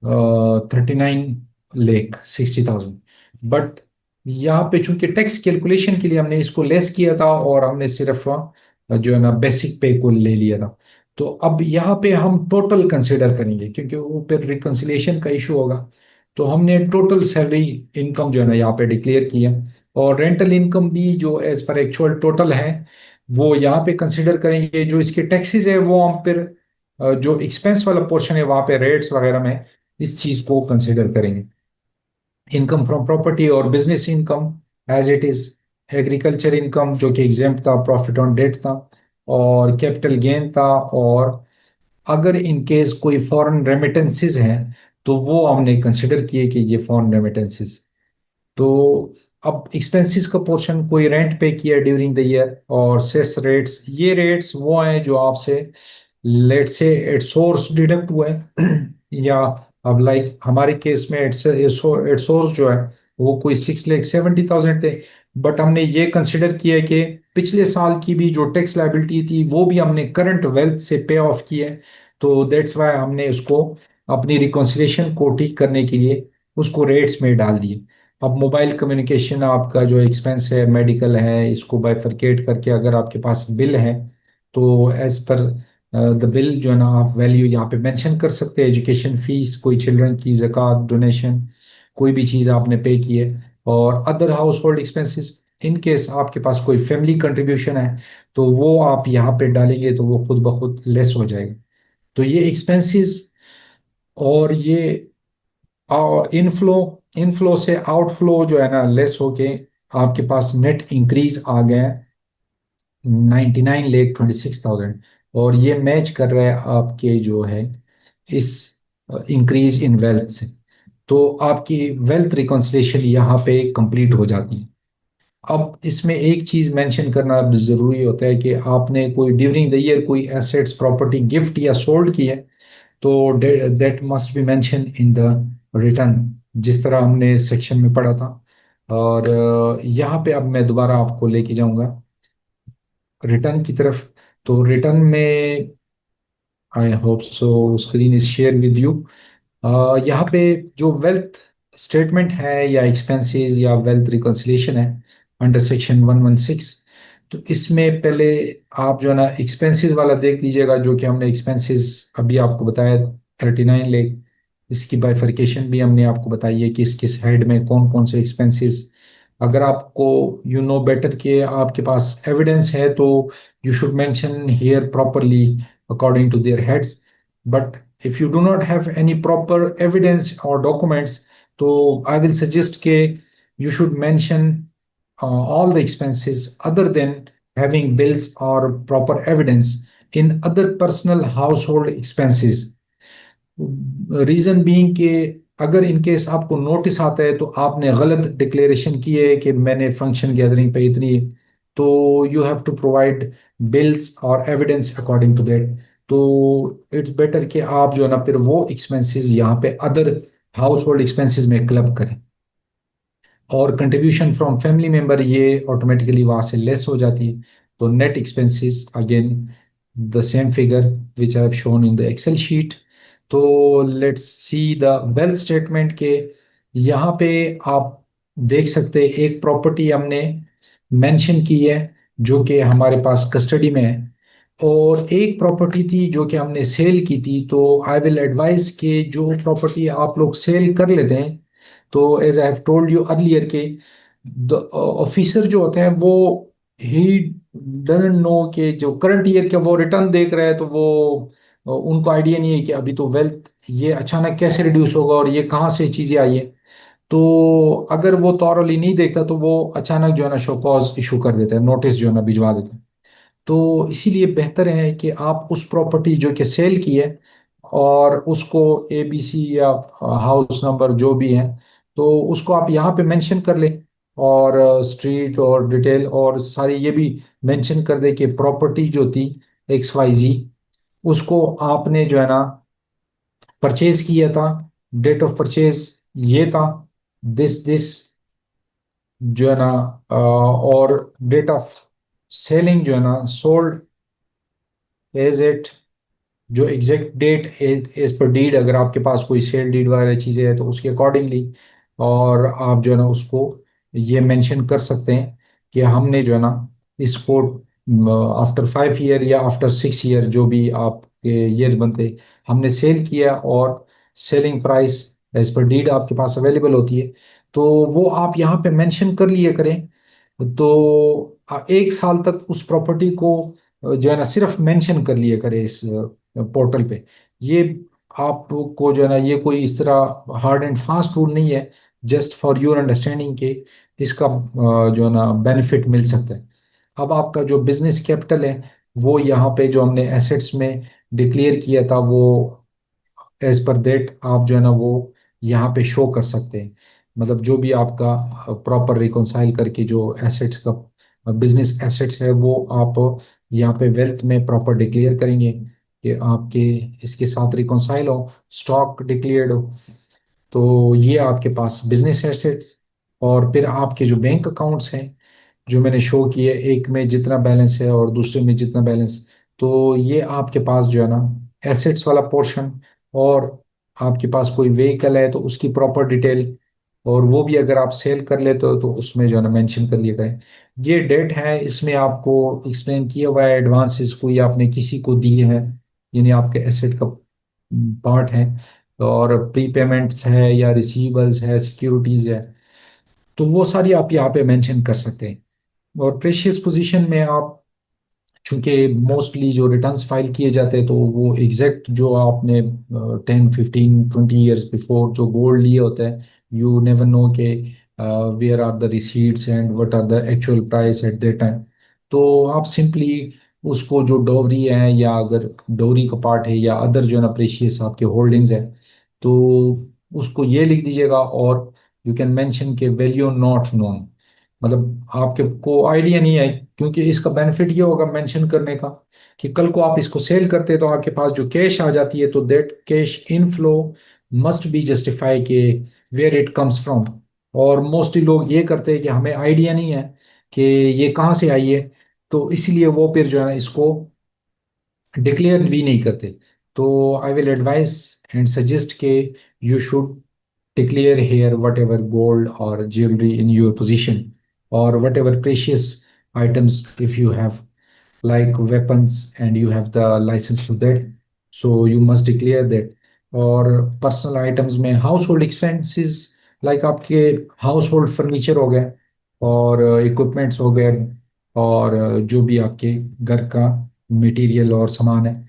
39,60,000। बट यहाँ पे चूंकि टैक्स कैलकुलेशन के लिए हमने इसको लेस किया था और हमने सिर्फ जो है ना बेसिक पे को ले लिया था। तो अब यहाँ पे हम टोटल कंसिडर करेंगे क्योंकि वो फिर रिकंसिलिएशन का इशू होगा। तो हमने टोटल सैलरी इनकम जो है ना यहाँ पे डिक्लेयर किया और रेंटल इनकम भी जो एज पर एक्चुअल टोटल है वो यहाँ पे कंसिडर करेंगे। जो इसके टैक्सेस है वो हम फिर जो एक्सपेंस वाला पोर्शन है वहां पे रेट्स वगैरह में इस चीज को कंसिडर करेंगे। इनकम फ्रॉम प्रॉपर्टी और business income as it is, agriculture income जो कि एग्जेम्प्ट था, प्रॉफिट ऑन डेट था और कैपिटल गेन था। और अगर इन केस कोई फॉरेन रेमिटेंसेस हैं तो वो हमने कंसिडर किए कि ये फॉरेन रेमिटेंसेस। तो अब एक्सपेंसेस का पोर्शन कोई रेंट पे किया ड्यूरिंग द ईयर और सेस रेट्स, ये रेट्स वो हैं जो आपसे लेट से एट सोर्स डिडक्ट हुए या अब लाइक हमारे केस में एट सोर्स जो है वो कोई 6,70,000 थे। बट हमने ये कंसिडर किया कि पिछले साल की भी जो टैक्स लायबिलिटी थी वो भी हमने करंट वेल्थ से पे ऑफ की है, तो दैट्स वाई हमने उसको अपनी रिकॉन्सिलेशन को ठीक करने के लिए उसको रेट्स में डाल दिए। अब मोबाइल कम्युनिकेशन आपका जो एक्सपेंस है, मेडिकल है, इसको बाइफरकेट करके अगर आपके पास बिल है तो एज पर द बिल जो है ना आप वैल्यू यहाँ पे मेंशन कर सकते हैं। एजुकेशन फीस, कोई चिल्ड्रन की ज़कात, डोनेशन, कोई भी चीज़ आपने पे की है, और other household expenses, in case आपके पास कोई फैमिली कंट्रीब्यूशन है तो वो आप यहाँ पे डालेंगे तो वो खुद ब खुद लेस हो जाएगा। तो ये एक्सपेंसेस और ये इनफ्लो इनफ्लो से आउटफ्लो जो है ना लेस होके आपके पास नेट इंक्रीज आ गया 99,26,000, और ये मैच कर रहा है आपके जो है इस इंक्रीज इन वेल्थ से। तो आपकी वेल्थ रिकॉन्सिलेशन यहाँ पे कंप्लीट हो जाती है। अब इसमें एक चीज मेंशन करना जरूरी होता है कि आपने कोई ड्यूरिंग द ईयर कोई एसेट्स प्रॉपर्टी गिफ्ट या सोल्ड की है तो that must be mention in the return, जिस तरह हमने सेक्शन में पढ़ा था। और यहाँ पे अब मैं दोबारा आपको लेके जाऊंगा रिटर्न की तरफ। तो रिटर्न में आई hope so screen is share with you. यहाँ पे जो वेल्थ स्टेटमेंट है या एक्सपेंसेस या वेल्थ रिकॉन्सिलेशन है अंडर सेक्शन 116, तो इसमें पहले आप जो है ना एक्सपेंसेस वाला देख लीजिएगा, जो कि हमने एक्सपेंसेस अभी आपको बताया 39 लाख। इसकी बाइफरकेशन भी हमने आपको बताई है कि किस किस हेड में कौन कौन से एक्सपेंसेस। अगर आपको यू नो बेटर कि आपके पास एविडेंस है तो you should mention here properly according to their heads. But if you do not have any proper evidence or documents, so I will suggest that you should mention all the expenses other than having bills or proper evidence in other personal household expenses. Reason being कि अगर in case आपको notice आता है तो आपने गलत declaration की है कि मैंने फंक्शन गैदरिंग पे इतनी, तो you have to provide bills और एविडेंस अकॉर्डिंग टू दैट। तो इट्स बेटर कि आप जो है ना फिर वो एक्सपेंसेस यहाँ पे अदर हाउस होल्ड एक्सपेंसेस में क्लब करें, और कंट्रीब्यूशन फ्रॉम फैमिली मेंबर ये ऑटोमेटिकली वहां से लेस हो जाती है। तो net expenses again the same figure which I have shown in the Excel sheet. तो let's see the wealth statement के यहाँ पे आप देख सकते हैं एक प्रॉपर्टी हमने मेंशन की है जो कि हमारे पास कस्टडी में है, और एक प्रॉपर्टी थी जो कि हमने सेल की थी। तो आई विल एडवाइस कि जो प्रॉपर्टी आप लोग सेल कर लेते हैं, तो as I have told you earlier के द ऑफिसर जो होते हैं वो ही डजंट नो कि जो करंट ईयर का वो रिटर्न देख रहा है तो वो उनको आइडिया नहीं है कि अभी तो वेल्थ ये अचानक कैसे रिड्यूस होगा और ये कहाँ से चीजें आई है। तो अगर वो तौरली नहीं देखता तो वो अचानक जो है ना शो कॉज इशू कर देता है, नोटिस जो है ना भिजवा देता है। तो इसीलिए बेहतर है कि आप उस प्रॉपर्टी जो कि सेल की है और उसको ABC या हाउस नंबर जो भी है तो उसको आप यहाँ पे मेंशन कर ले, और स्ट्रीट और डिटेल और सारी ये भी मेंशन कर दे कि प्रॉपर्टी जो थी XYZ उसको आपने जो है ना परचेज किया था, डेट ऑफ परचेज ये था, दिस जो है ना और डेट ऑफ सेलिंग जो है ना सोल्ड एज एट, जो exact date as per deed, अगर आपके पास कोई सेल डीड वगैरह चीज़ें हैं तो उसके अकॉर्डिंगली, और आप जो है ना उसको ये मेंशन कर सकते हैं कि हमने जो है ना इसको आफ्टर 5 ईयर या आफ्टर 6 ईयर जो भी आपके ईयर्स बनते हैं, हमने सेल किया और selling price as per deed आपके पास अवेलेबल होती है, तो वो आप यहाँ पे मेंशन कर लिए करें। तो 1 साल तक उस प्रॉपर्टी को जो है ना सिर्फ मेंशन कर लिए करें इस पोर्टल पे। ये आपको जो है ना ये कोई इस तरह हार्ड एंड फास्ट रूल नहीं है, जस्ट फॉर योर अंडरस्टैंडिंग के इसका जो है ना बेनिफिट मिल सकता है। अब आपका जो बिजनेस कैपिटल है वो यहाँ पे जो हमने एसेट्स में डिक्लेयर किया था वो एज पर देट आप जो है ना वो यहाँ पे शो कर सकते हैं। मतलब जो भी आपका प्रॉपर रिकॉन्साइल करके जो एसेट्स का बिजनेस एसेट्स है वो आप यहाँ पे वेल्थ में प्रॉपर डिक्लेयर करेंगे कि आपके इसके साथ रिकॉन्साइल हो, स्टॉक डिक्लेयर्ड हो। तो ये आपके पास बिजनेस एसेट्स, और फिर आपके जो बैंक अकाउंट्स हैं जो मैंने शो किए, एक में जितना बैलेंस है और दूसरे में जितना बैलेंस, तो ये आपके पास जो है ना एसेट्स वाला पोर्शन, और आपके पास कोई व्हीकल है तो उसकी प्रॉपर डिटेल, और वो भी अगर आप सेल कर लेते हो तो उसमें जो है ना मेंशन कर लिया करें। ये डेट है, इसमें आपको एक्सप्लेन किया हुआ है एडवांसेस कोई आपने किसी को दिए हैं, यानी आपके एसेट का पार्ट है, और प्री पेमेंट्स है या रिसीवेबल्स है, सिक्योरिटीज है, तो वो सारी आप यहाँ पे मेंशन कर सकते हैं। और प्रेशियस पोजीशन में आप, चूंकि मोस्टली जो रिटर्न्स फाइल किए जाते हैं तो वो एग्जैक्ट जो आपने 10 15 20 ईयर्स बिफोर जो गोल्ड लिए होते हैं, यू नेवर नो के where are the receipts and what are the actual price at that time. तो आप सिंपली उसको जो डोवरी है, या अगर डोवरी का पार्ट है या अदर जो है ना प्रेशियस आपके होल्डिंग्स है, तो उसको ये लिख दीजिएगा, और यू कैन मेंशन के वैल्यू नॉट नोन, मतलब आपके को आइडिया नहीं है, क्योंकि इसका बेनिफिट ये होगा मेंशन करने का कि कल को आप इसको सेल करते हैं तो आपके पास जो कैश आ जाती है, तो that cash inflow must be justify के वेयर इट कम्स फ्रॉम। और मोस्टली लोग ये करते हैं कि हमें आइडिया नहीं है कि ये कहाँ से आई है, तो इसीलिए वो फिर जो है ना इसको डिक्लेयर भी नहीं करते। तो I will advise and suggest के you should declare here whatever gold or jewelry in your possession, or whatever precious items if you have, like weapons and you have the license for that, so you must declare that। और personal items में household expenses, like आपके household furniture हो गए, और equipments हो गए, और जो भी आपके घर का मटेरियल और सामान है,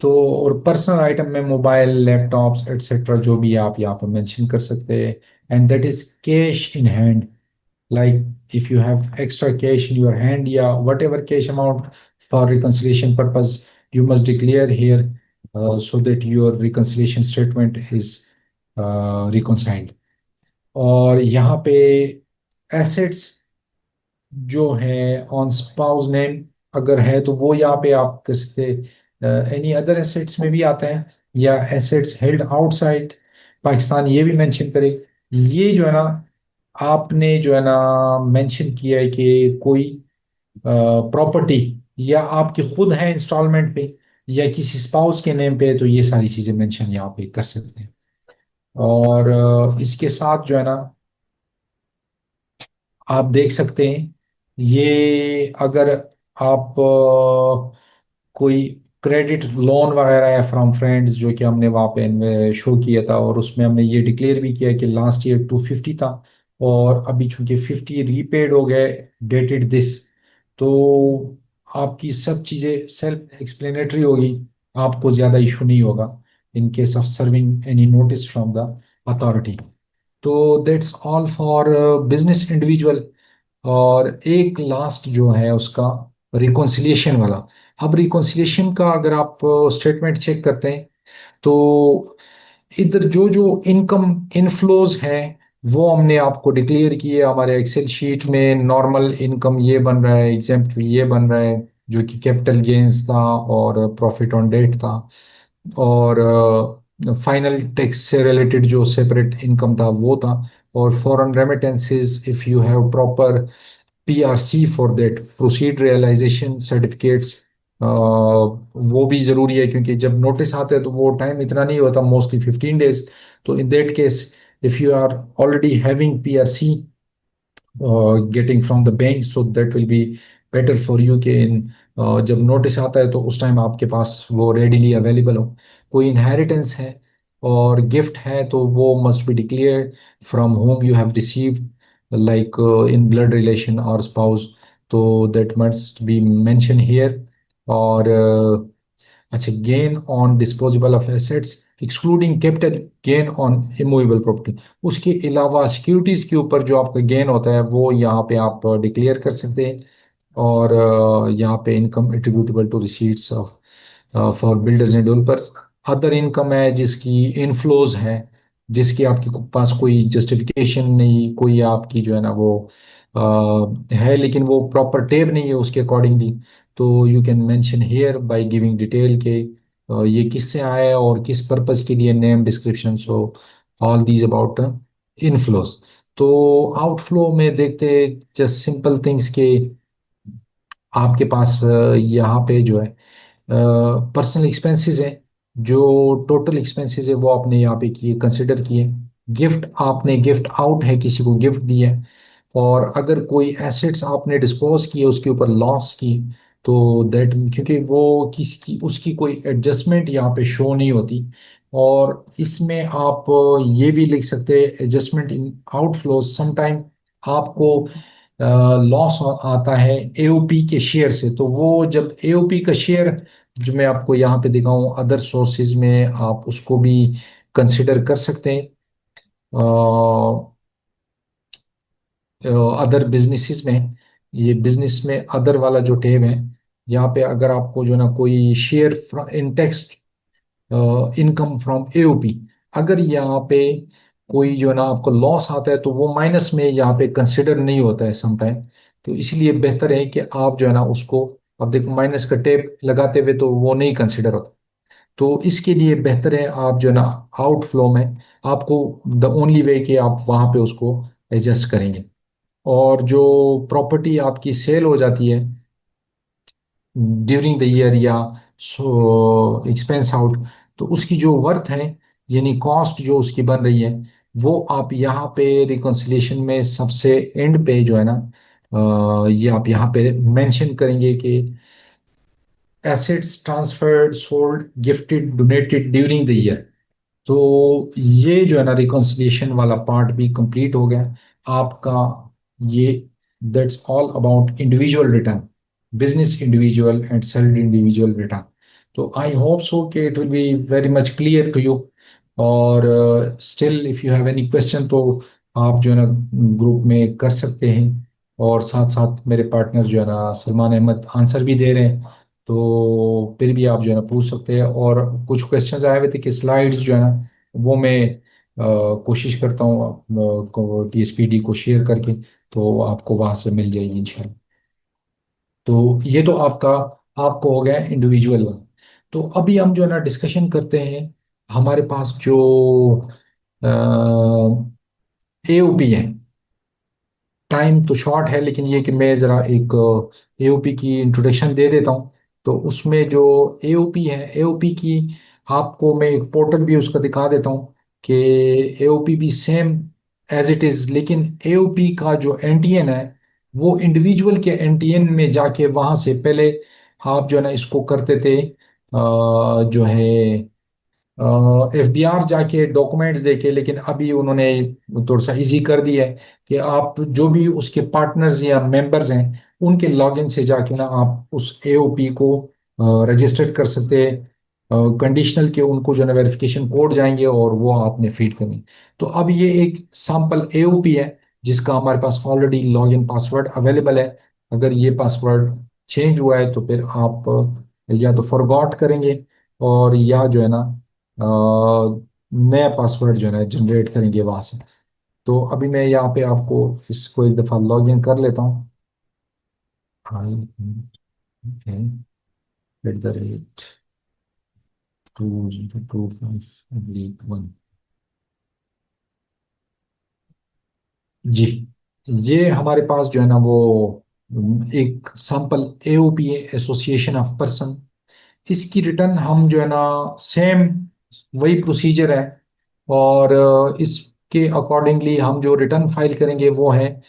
तो और पर्सनल आइटम में मोबाइल, लैपटॉप्स एटसेट्रा जो भी आप यहाँ पर मेंशन कर सकते हैं। And that is cash in hand, like if you have extra cash in your hand, yeah, whatever cash amount for reconciliation purpose, you must declare here, so that your reconciliation statement is reconciled। और यहाँ पे assets जो है on spouse name अगर है तो वो यहाँ पे आप कर सकते, एनी अदर एसेट्स में भी आता है, या एसेट्स हेल्ड आउटसाइड पाकिस्तान ये भी मेंशन करे। ये जो है ना आपने जो है ना मेंशन किया है कि कोई प्रॉपर्टी या आपकी खुद है इंस्टॉलमेंट पे या किसी स्पाउस के नेम पे, तो ये सारी चीजें मेंशन यहाँ पे कर सकते हैं। और इसके साथ जो है ना आप देख सकते हैं, ये अगर आप कोई क्रेडिट लोन वगैरह है फ्रॉम फ्रेंड्स, जो कि हमने वहाँ पे शो किया था, और उसमें हमने ये डिक्लेयर भी किया कि लास्ट ईयर 250 था, और अभी चूंकि 50 रीपेड हो गए डेटेड दिस, तो आपकी सब चीज़ें सेल्फ एक्सप्लेनेटरी होगी, आपको ज़्यादा इशू नहीं होगा in case of serving any notice from the authority. तो that's all for business individual. और एक लास्ट जो है उसका रिकॉन्सिलिएशन वाला। अब रिकॉन्सिलिएशन का अगर आप स्टेटमेंट चेक करते हैं, तो इधर जो जो इनकम इनफ्लोज है वो हमने आपको डिक्लेयर किए हमारे एक्सेल शीट में। नॉर्मल इनकम ये बन रहा है, एग्जेम्प्ट ये बन रहा है, जो कि कैपिटल गेन्स था और प्रॉफिट ऑन डेट था, और फाइनल टैक्स से रिलेटेड जो सेपरेट इनकम था वो था, और foreign remittances if you have proper PRC for that, proceed realisation certificates, वो भी ज़रूरी है, क्योंकि जब नोटिस आते हैं तो वो टाइम इतना नहीं होता, मोस्टली 15 डेज। तो in that case if you are already having PRC getting from the bank, so that will be better for you कि इन जब नोटिस आता है तो उस टाइम आपके पास वो रेडिली अवेलेबल हो। कोई इनहेरिटेंस है और गिफ्ट है तो वो must be declared from home you have received, like in blood relation or spouse, तो that must be mentioned here। और अच्छा, gain on disposable of assets excluding capital gain on immovable property, उसके अलावा securities के ऊपर जो आपका gain होता है वो यहाँ पे आप डिक्लेयर कर सकते हैं। और यहाँ पे income attributable to receipts of for builders and developers. Other income है जिसकी इनफ्लोज है, जिसकी आपके पास कोई जस्टिफिकेशन नहीं, कोई आपकी जो है ना वो है लेकिन वो प्रॉपर टेब नहीं है उसके अकॉर्डिंगली, तो you can mention here by giving detail के ये किससे आया है और किस पर्पस के लिए, name, description, so all these about inflows. तो आउटफ्लो में देखते जस्ट सिंपल थिंग्स के आपके पास यहाँ पे जो है पर्सनल एक्सपेंसेस हैं, जो टोटल एक्सपेंसेस है वो आपने यहाँ पे किए, कंसिडर किए। गिफ्ट आपने गिफ्ट आउट है, किसी को गिफ्ट दिया है। और अगर कोई एसेट्स आपने डिस्पोज किए उसके ऊपर लॉस की, तो दैट, क्योंकि वो किसकी उसकी कोई एडजस्टमेंट यहाँ पे शो नहीं होती। और इसमें आप ये भी लिख सकते हैं एडजस्टमेंट इन आउटफ्लोज। समटाइम आपको लॉस आता है एओपी के शेयर से, तो वो जब एओपी का शेयर जो मैं आपको यहाँ पे दिखाऊं अदर सोर्सेज में, आप उसको भी कंसिडर कर सकते हैं। अदर बिजनेसेस में, ये बिजनेस में अदर वाला जो टैब है, यहाँ पे अगर आपको जो है ना कोई share in text income from AOP, अगर यहाँ पे कोई जो है ना आपको लॉस आता है तो वो माइनस में यहाँ पे कंसिडर नहीं होता है समटाइम। तो इसलिए बेहतर है कि आप जो है ना उसको, अब देखो माइनस का टेप लगाते हुए तो वो नहीं कंसिडर होता। तो इसके लिए बेहतर है आप जो है ना आउटफ्लो में, आपको द ओनली वे कि आप वहाँ पे उसको एडजस्ट करेंगे। और जो प्रॉपर्टी आपकी सेल हो जाती है ड्यूरिंग द ईयर या सो एक्सपेंस आउट, तो उसकी जो वर्थ है यानी कॉस्ट जो उसकी बन रही है, वो आप यहाँ पे रिकॉन्सिलिएशन में सबसे एंड पे जो है ना ये आप यहाँ पे मेंशन करेंगे कि assets transferred sold gifted donated during the year. तो ये जो है ना रिकॉन्सिलिएशन वाला पार्ट भी कंप्लीट हो गया आपका। ये that's all about individual return, business individual and self individual return. तो आई होप सो कि it will be very much clear to you. और still if you have any question तो आप जो है ना ग्रुप में कर सकते हैं। और साथ साथ मेरे पार्टनर जो है ना सलमान अहमद आंसर भी दे रहे हैं, तो फिर भी आप जो है ना पूछ सकते हैं। और कुछ क्वेश्चंस आए हुए थे कि स्लाइड्स जो है ना वो मैं कोशिश करता हूँ टीएसपीडी को शेयर करके, तो आपको वहां से मिल जाएगी इंशाल्लाह। तो ये तो आपको हो गया इंडिविजुअल वाला। तो अभी हम जो है ना डिस्कशन करते हैं, हमारे पास जो एओपी है। टाइम तो शॉर्ट है, लेकिन ये कि मैं ज़रा एक एओपी की इंट्रोडक्शन दे देता हूँ। तो उसमें जो एओपी है, एओपी की आपको मैं एक पोर्टल भी उसका दिखा देता हूँ कि एओपी भी सेम एज इट इज़, लेकिन एओपी का जो एनटीएन है वो इंडिविजुअल के एनटीएन में जाके वहाँ से पहले आप जो है ना इसको करते थे जो है एफबीआर जाके डॉक्यूमेंट्स देके, लेकिन अभी उन्होंने थोड़ा सा इजी कर दिया है कि आप जो भी उसके पार्टनर्स या मेंबर्स हैं उनके लॉगिन से जाके ना आप उस एओपी को रजिस्टर कर सकते हैं। कंडीशनल के उनको जो है वेरिफिकेशन कोड जाएंगे और वो आपने फीड करनी। तो अब ये एक सैंपल एओपी है जिसका हमारे पास ऑलरेडी लॉगिन पासवर्ड अवेलेबल है। अगर ये पासवर्ड चेंज हुआ है तो फिर आप या तो फॉरगॉट करेंगे और या जो है ना नया पासवर्ड जो है ना जनरेट करेंगे वहां से। तो अभी मैं यहाँ पे आपको इसको एक दफ़ा लॉग इन कर लेता हूँ। @20251। जी, ये हमारे पास जो है ना वो एक sample AOP association of person. इसकी रिटर्न हम जो है ना सेम वही प्रोसीजर है। और इसके अकॉर्डिंगली हम जो रिटर्न फाइल करेंगे वो है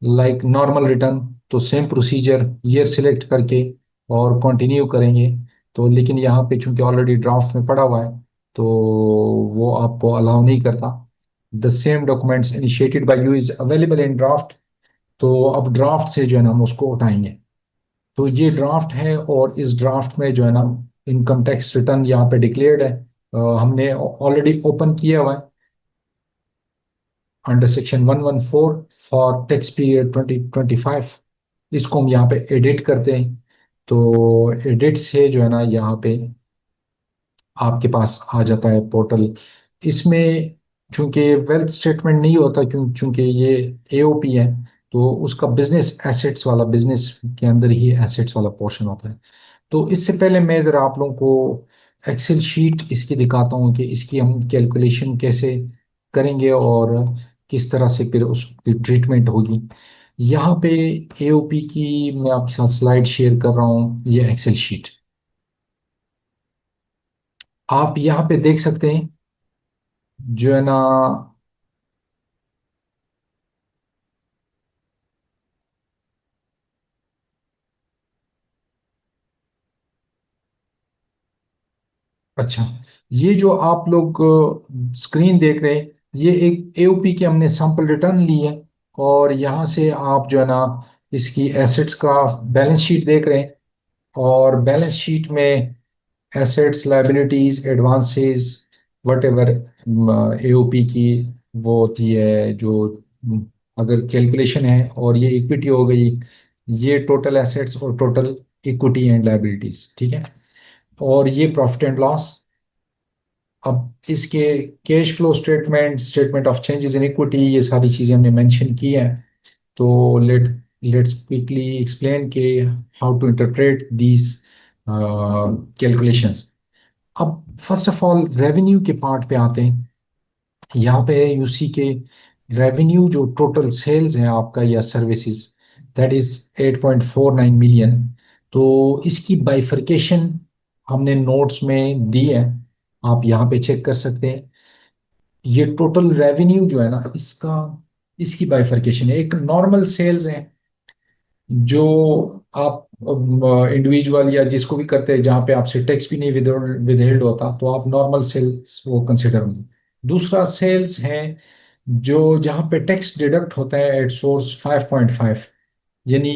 लाइक नॉर्मल रिटर्न। तो सेम प्रोसीजर ईयर सिलेक्ट करके और कंटिन्यू करेंगे। तो लेकिन यहाँ पे चूंकि ऑलरेडी ड्राफ्ट में पड़ा हुआ है तो वो आपको अलाउ नहीं करता। The same documents initiated by you is available in draft. तो अब ड्राफ्ट से जो है ना हम उसको उठाएंगे। तो ये ड्राफ्ट है और इस ड्राफ्ट में जो है ना इनकम टैक्स रिटर्न यहाँ पे डिक्लेयर्ड है। हमने ऑलरेडी ओपन किया हुआ है under section 114 for tax period 2025। इसको हम यहाँ पे एडिट करते हैं। तो एडिट से जो है ना यहाँ पे आपके पास आ जाता है पोर्टल। इसमें चूंकि वेल्थ स्टेटमेंट नहीं होता, चूंकि ये एओपी है, तो उसका बिजनेस एसेट्स वाला, बिजनेस के अंदर ही एसेट्स वाला पोर्शन होता है। तो इससे पहले मैं ज़रा आप लोगों को एक्सेल शीट इसकी दिखाता हूँ कि इसकी हम कैलकुलेशन कैसे करेंगे और किस तरह से फिर उसकी ट्रीटमेंट होगी। यहाँ पे एओपी की मैं आपके साथ स्लाइड शेयर कर रहा हूँ, ये एक्सेल शीट आप यहाँ पे देख सकते हैं, जो है ना अच्छा, ये जो आप लोग स्क्रीन देख रहे हैं, ये एक एओपी की हमने सैंपल रिटर्न ली है। और यहाँ से आप जो है ना इसकी एसेट्स का बैलेंस शीट देख रहे हैं। और बैलेंस शीट में assets, liabilities, advances, what ever AOP की वो होती है जो अगर कैलकुलेशन है, और ये इक्विटी हो गई, ये टोटल एसेट्स और टोटल इक्विटी एंड लायबिलिटीज, ठीक है। और ये प्रॉफिट एंड लॉस। अब इसके cash flow statement, statement of changes in equity, ये सारी चीज़ें हमने मेंशन की हैं। तो लेट्स क्विकली एक्सप्लेन के how to interpret these calculations. अब फर्स्ट ऑफ ऑल रेवेन्यू के पार्ट पे आते हैं। यहाँ पे यूसी के रेवेन्यू जो टोटल सेल्स है आपका या सर्विसेज, दैट इज 8.49 मिलियन। तो इसकी बाइफरकेशन हमने नोट्स में दी है, आप यहाँ पे चेक कर सकते हैं। ये टोटल रेवेन्यू जो है ना इसका, इसकी बाइफरकेशन है। एक नॉर्मल सेल्स है जो आप इंडिविजुअल या जिसको भी करते हैं, जहाँ पे आपसे टैक्स भी नहीं विदहेल्ड होता, तो आप नॉर्मल सेल्स वो कंसिडर होंगे। दूसरा सेल्स है जो जहाँ पे टैक्स डिडक्ट होता है एट सोर्स 5.5, यानी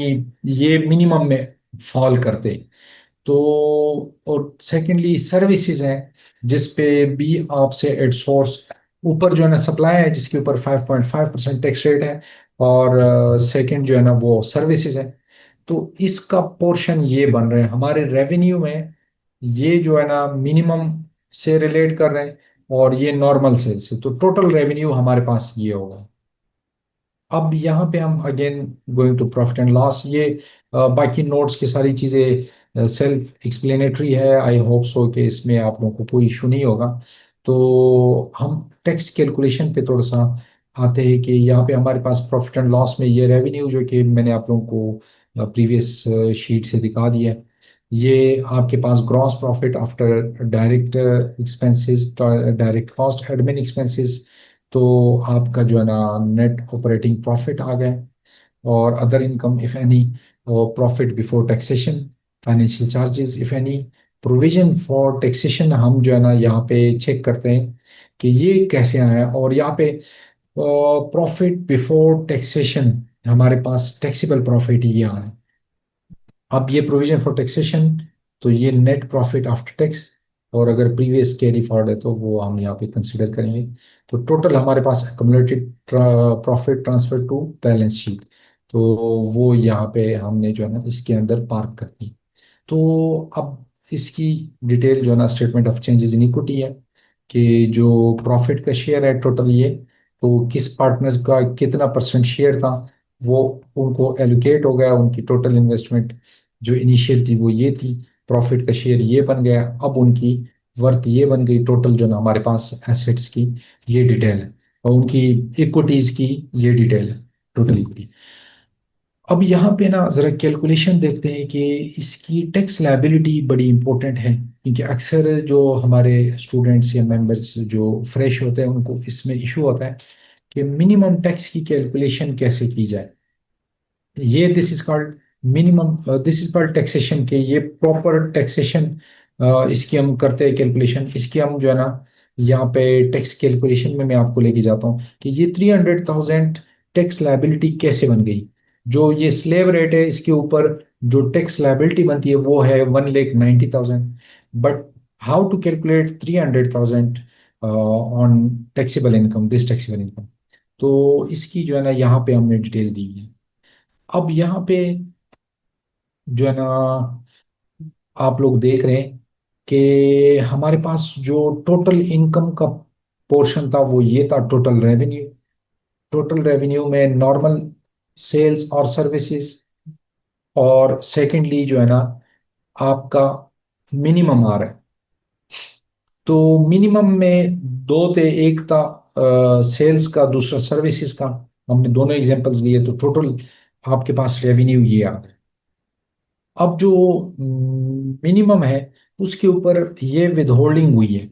ये मिनिमम में फॉल करते। तो और सेकेंडली सर्विसेज हैं जिस पे भी आपसे एट सोर्स ऊपर जो है ना सप्लाई है जिसके ऊपर 5.5% टैक्स रेट है, और सेकंड जो है ना वो सर्विसेज है। तो इसका पोर्शन ये बन रहे हैं हमारे रेवेन्यू में, ये जो है ना मिनिमम से रिलेट कर रहे हैं, और ये नॉर्मल सेल से। तो टोटल रेवेन्यू हमारे पास ये होगा। अब यहाँ पे हम again going to profit and loss. ये बाकी नोट्स की सारी चीज़ें सेल्फ एक्सप्लेनेटरी है, आई होप सो कि इसमें आप लोगों को कोई इशू नहीं होगा। तो हम टैक्स कैलकुलेशन पे थोड़ा सा आते हैं कि यहाँ पे हमारे पास प्रॉफिट एंड लॉस में ये रेवेन्यू जो कि मैंने आप लोगों को प्रीवियस शीट से दिखा दिया है, ये आपके पास gross profit after direct expenses, direct cost, admin expenses. तो आपका जो है ना नेट ऑपरेटिंग प्रॉफिट आ गए, और अदर इनकम इफ एनी, और profit before taxation, financial charges if any, provision for taxation हम जो है ना यहाँ पे चेक करते हैं कि ये कैसे आया है। और यहाँ पे प्रॉफिट बिफोर टैक्सेशन हमारे पास टैक्सेबल प्रॉफिट ये आ रहा है। अब ये प्रोविजन फॉर टैक्सेशन, तो ये नेट प्रॉफिट आफ्टर टैक्स, और अगर प्रीवियस कैरी फॉरवर्ड है तो वो हम यहाँ पे कंसिडर करेंगे। तो टोटल हमारे पास accumulated profit transfer to balance sheet, तो वो यहाँ पे हमने जो है ना इसके अंदर पार्क करनी। तो अब इसकी डिटेल जो है ना statement of changes in equity है कि जो प्रॉफिट का शेयर है टोटल ये, तो किस पार्टनर का कितना परसेंट शेयर था वो उनको एलोकेट हो गया, उनकी टोटल इन्वेस्टमेंट जो इनिशियल थी वो ये थी, प्रॉफिट का शेयर ये बन गया, अब उनकी वर्थ ये बन गई। टोटल जो ना हमारे पास एसेट्स की ये डिटेल है, और उनकी इक्विटीज की ये डिटेल है, टोटल इक्विटी। अब यहाँ पे ना जरा कैलकुलेशन देखते हैं कि इसकी टैक्स लायबिलिटी बड़ी इंपॉर्टेंट है, क्योंकि अक्सर जो हमारे स्टूडेंट्स या मेंबर्स जो फ्रेश होते हैं उनको इसमें इशू होता है कि मिनिमम टैक्स की कैलकुलेशन कैसे की जाए। ये this is called minimum, this is called taxation के, ये प्रॉपर टैक्सेशन इसकी हम करते हैं कैलकुलेशन। इसकी हम जो है ना यहाँ पे टैक्स कैलकुलेशन में मैं आपको लेके जाता हूँ कि ये 300,000 टैक्स लायबिलिटी कैसे बन गई। जो ये स्लेव रेट है इसके ऊपर जो टैक्स लायबिलिटी बनती है वो है 1,90,000। But how to calculate 300,000 on taxable income, this taxable income. तो इसकी जो है ना यहाँ पे हमने डिटेल दी है। अब यहाँ पे जो है ना आप लोग देख रहे हैं कि हमारे पास जो टोटल इनकम का पोर्शन था वो ये था, टोटल रेवेन्यू। टोटल रेवेन्यू में नॉर्मल सेल्स और सर्विसेज, और सेकेंडली जो है ना आपका मिनिमम आ रहा है। तो मिनिमम में दो थे, एक था सेल्स का, दूसरा सर्विसेज का, हमने दोनों एग्जांपल्स लिए, तो टोटल आपके पास रेवेन्यू ये आ गया। अब जो मिनिमम है उसके ऊपर ये विदहोल्डिंग हुई है,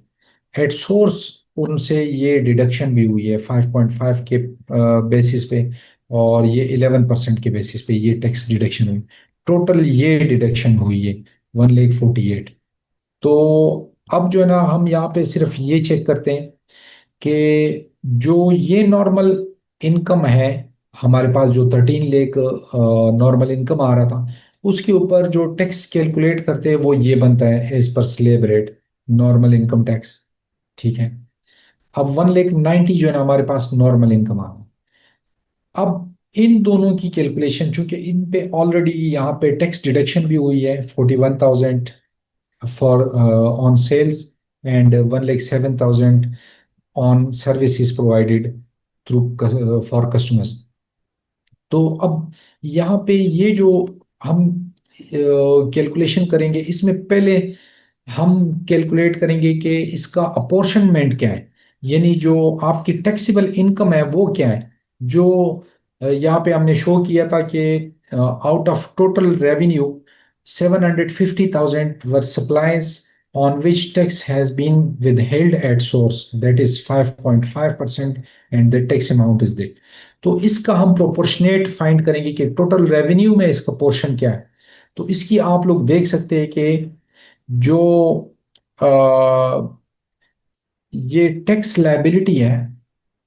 एट सोर्स उनसे ये डिडक्शन भी हुई है 5.5 के बेसिस पे, और ये 11% के बेसिस पे ये टैक्स डिडक्शन हुई। टोटल ये डिडक्शन हुई है 1,48,000। तो अब जो है ना, हम यहाँ पे सिर्फ ये चेक करते हैं कि जो ये नॉर्मल इनकम है हमारे पास, जो 13 लाख नॉर्मल इनकम आ रहा था, उसके ऊपर जो टैक्स कैलकुलेट करते हैं वो ये बनता है as per slab rate, normal income tax. ठीक है। अब 1,90,000 जो है ना हमारे पास नॉर्मल इनकम आ गया। अब इन दोनों की कैलकुलेशन, चूंकि इन पे ऑलरेडी यहाँ पे टैक्स डिडक्शन भी हुई है 41,000 for on sales and 1,07,000 on services provided through for customers। तो अब यहाँ पे ये जो हम कैलकुलेशन करेंगे, इसमें पहले हम कैलकुलेट करेंगे कि इसका अपॉर्शनमेंट क्या है, यानी जो आपकी टैक्सेबल इनकम है वो क्या है। जो यहाँ पे हमने शो किया था कि out of total revenue 750,000 were supplies on which tax has been withheld at source, that is 5.5%, and the tax amount is there। तो इसका हम प्रोपोर्शनेट फाइंड करेंगे कि टोटल रेवेन्यू में इसका पोर्शन क्या है। तो इसकी आप लोग देख सकते हैं कि जो अ, ये टैक्स लायबिलिटी है,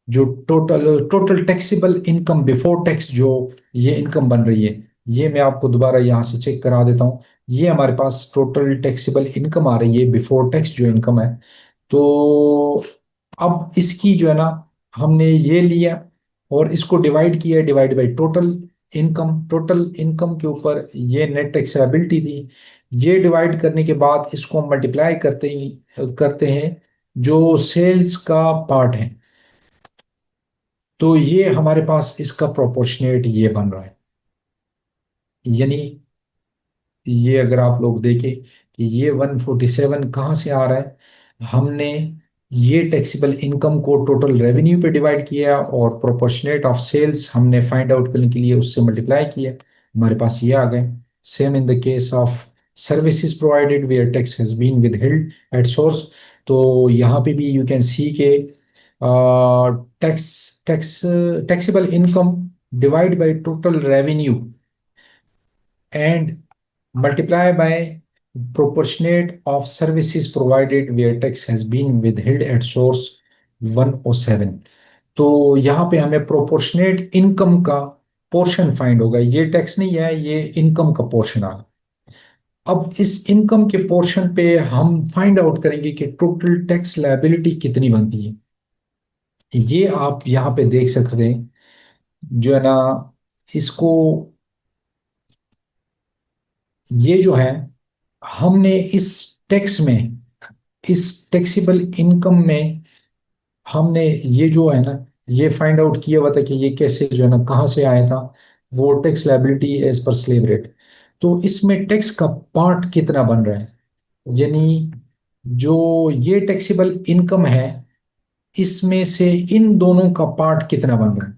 जो total total taxable income before tax जो ये इनकम बन रही है, ये मैं आपको दोबारा यहाँ से चेक करा देता हूँ। ये हमारे पास टोटल टैक्सेबल इनकम आ रही है बिफोर टैक्स जो इनकम है। तो अब इसकी जो है ना, हमने ये लिया और इसको डिवाइड किया, divide by total income. Total income के ऊपर ये नेट टैक्सेबिलिटी थी। ये डिवाइड करने के बाद इसको हम मल्टीप्लाई करते हैं जो सेल्स का पार्ट है। तो ये हमारे पास इसका प्रोपोर्शनेट ये बन रहा है, यानी ये अगर आप लोग देखें कि ये 147 कहाँ से आ रहा है, हमने ये टैक्सेबल इनकम को टोटल रेवेन्यू पे डिवाइड किया और प्रोपोर्शनेट ऑफ सेल्स हमने फाइंड आउट करने के लिए उससे मल्टीप्लाई किया, हमारे पास ये आ गए। Same in the case of services provided where tax has been withheld at source. तो यहाँ पे भी यू कैन सी के taxable income divide by total revenue and multiply by proportionate of services provided where tax has been withheld at source 107। तो यहाँ पे हमें proportionate income का पोर्शन फाइंड होगा, ये टैक्स नहीं है, ये इनकम का पोर्शन आ। अब इस इनकम के पोर्शन पे हम फाइंड आउट करेंगे कि टोटल टैक्स लायबिलिटी कितनी बनती है। ये आप यहाँ पे देख सकते हैं, जो है ना, इसको ये जो है हमने इस टैक्स में, इस टैक्सेबल इनकम में हमने ये जो है ना, ये फाइंड आउट किया हुआ था कि ये कैसे जो है ना कहाँ से आया था, वो tax liability as per slab rate. तो इसमें टैक्स का पार्ट कितना बन रहा है, यानी जो ये टैक्सेबल इनकम है इसमें से इन दोनों का पार्ट कितना बन रहा है,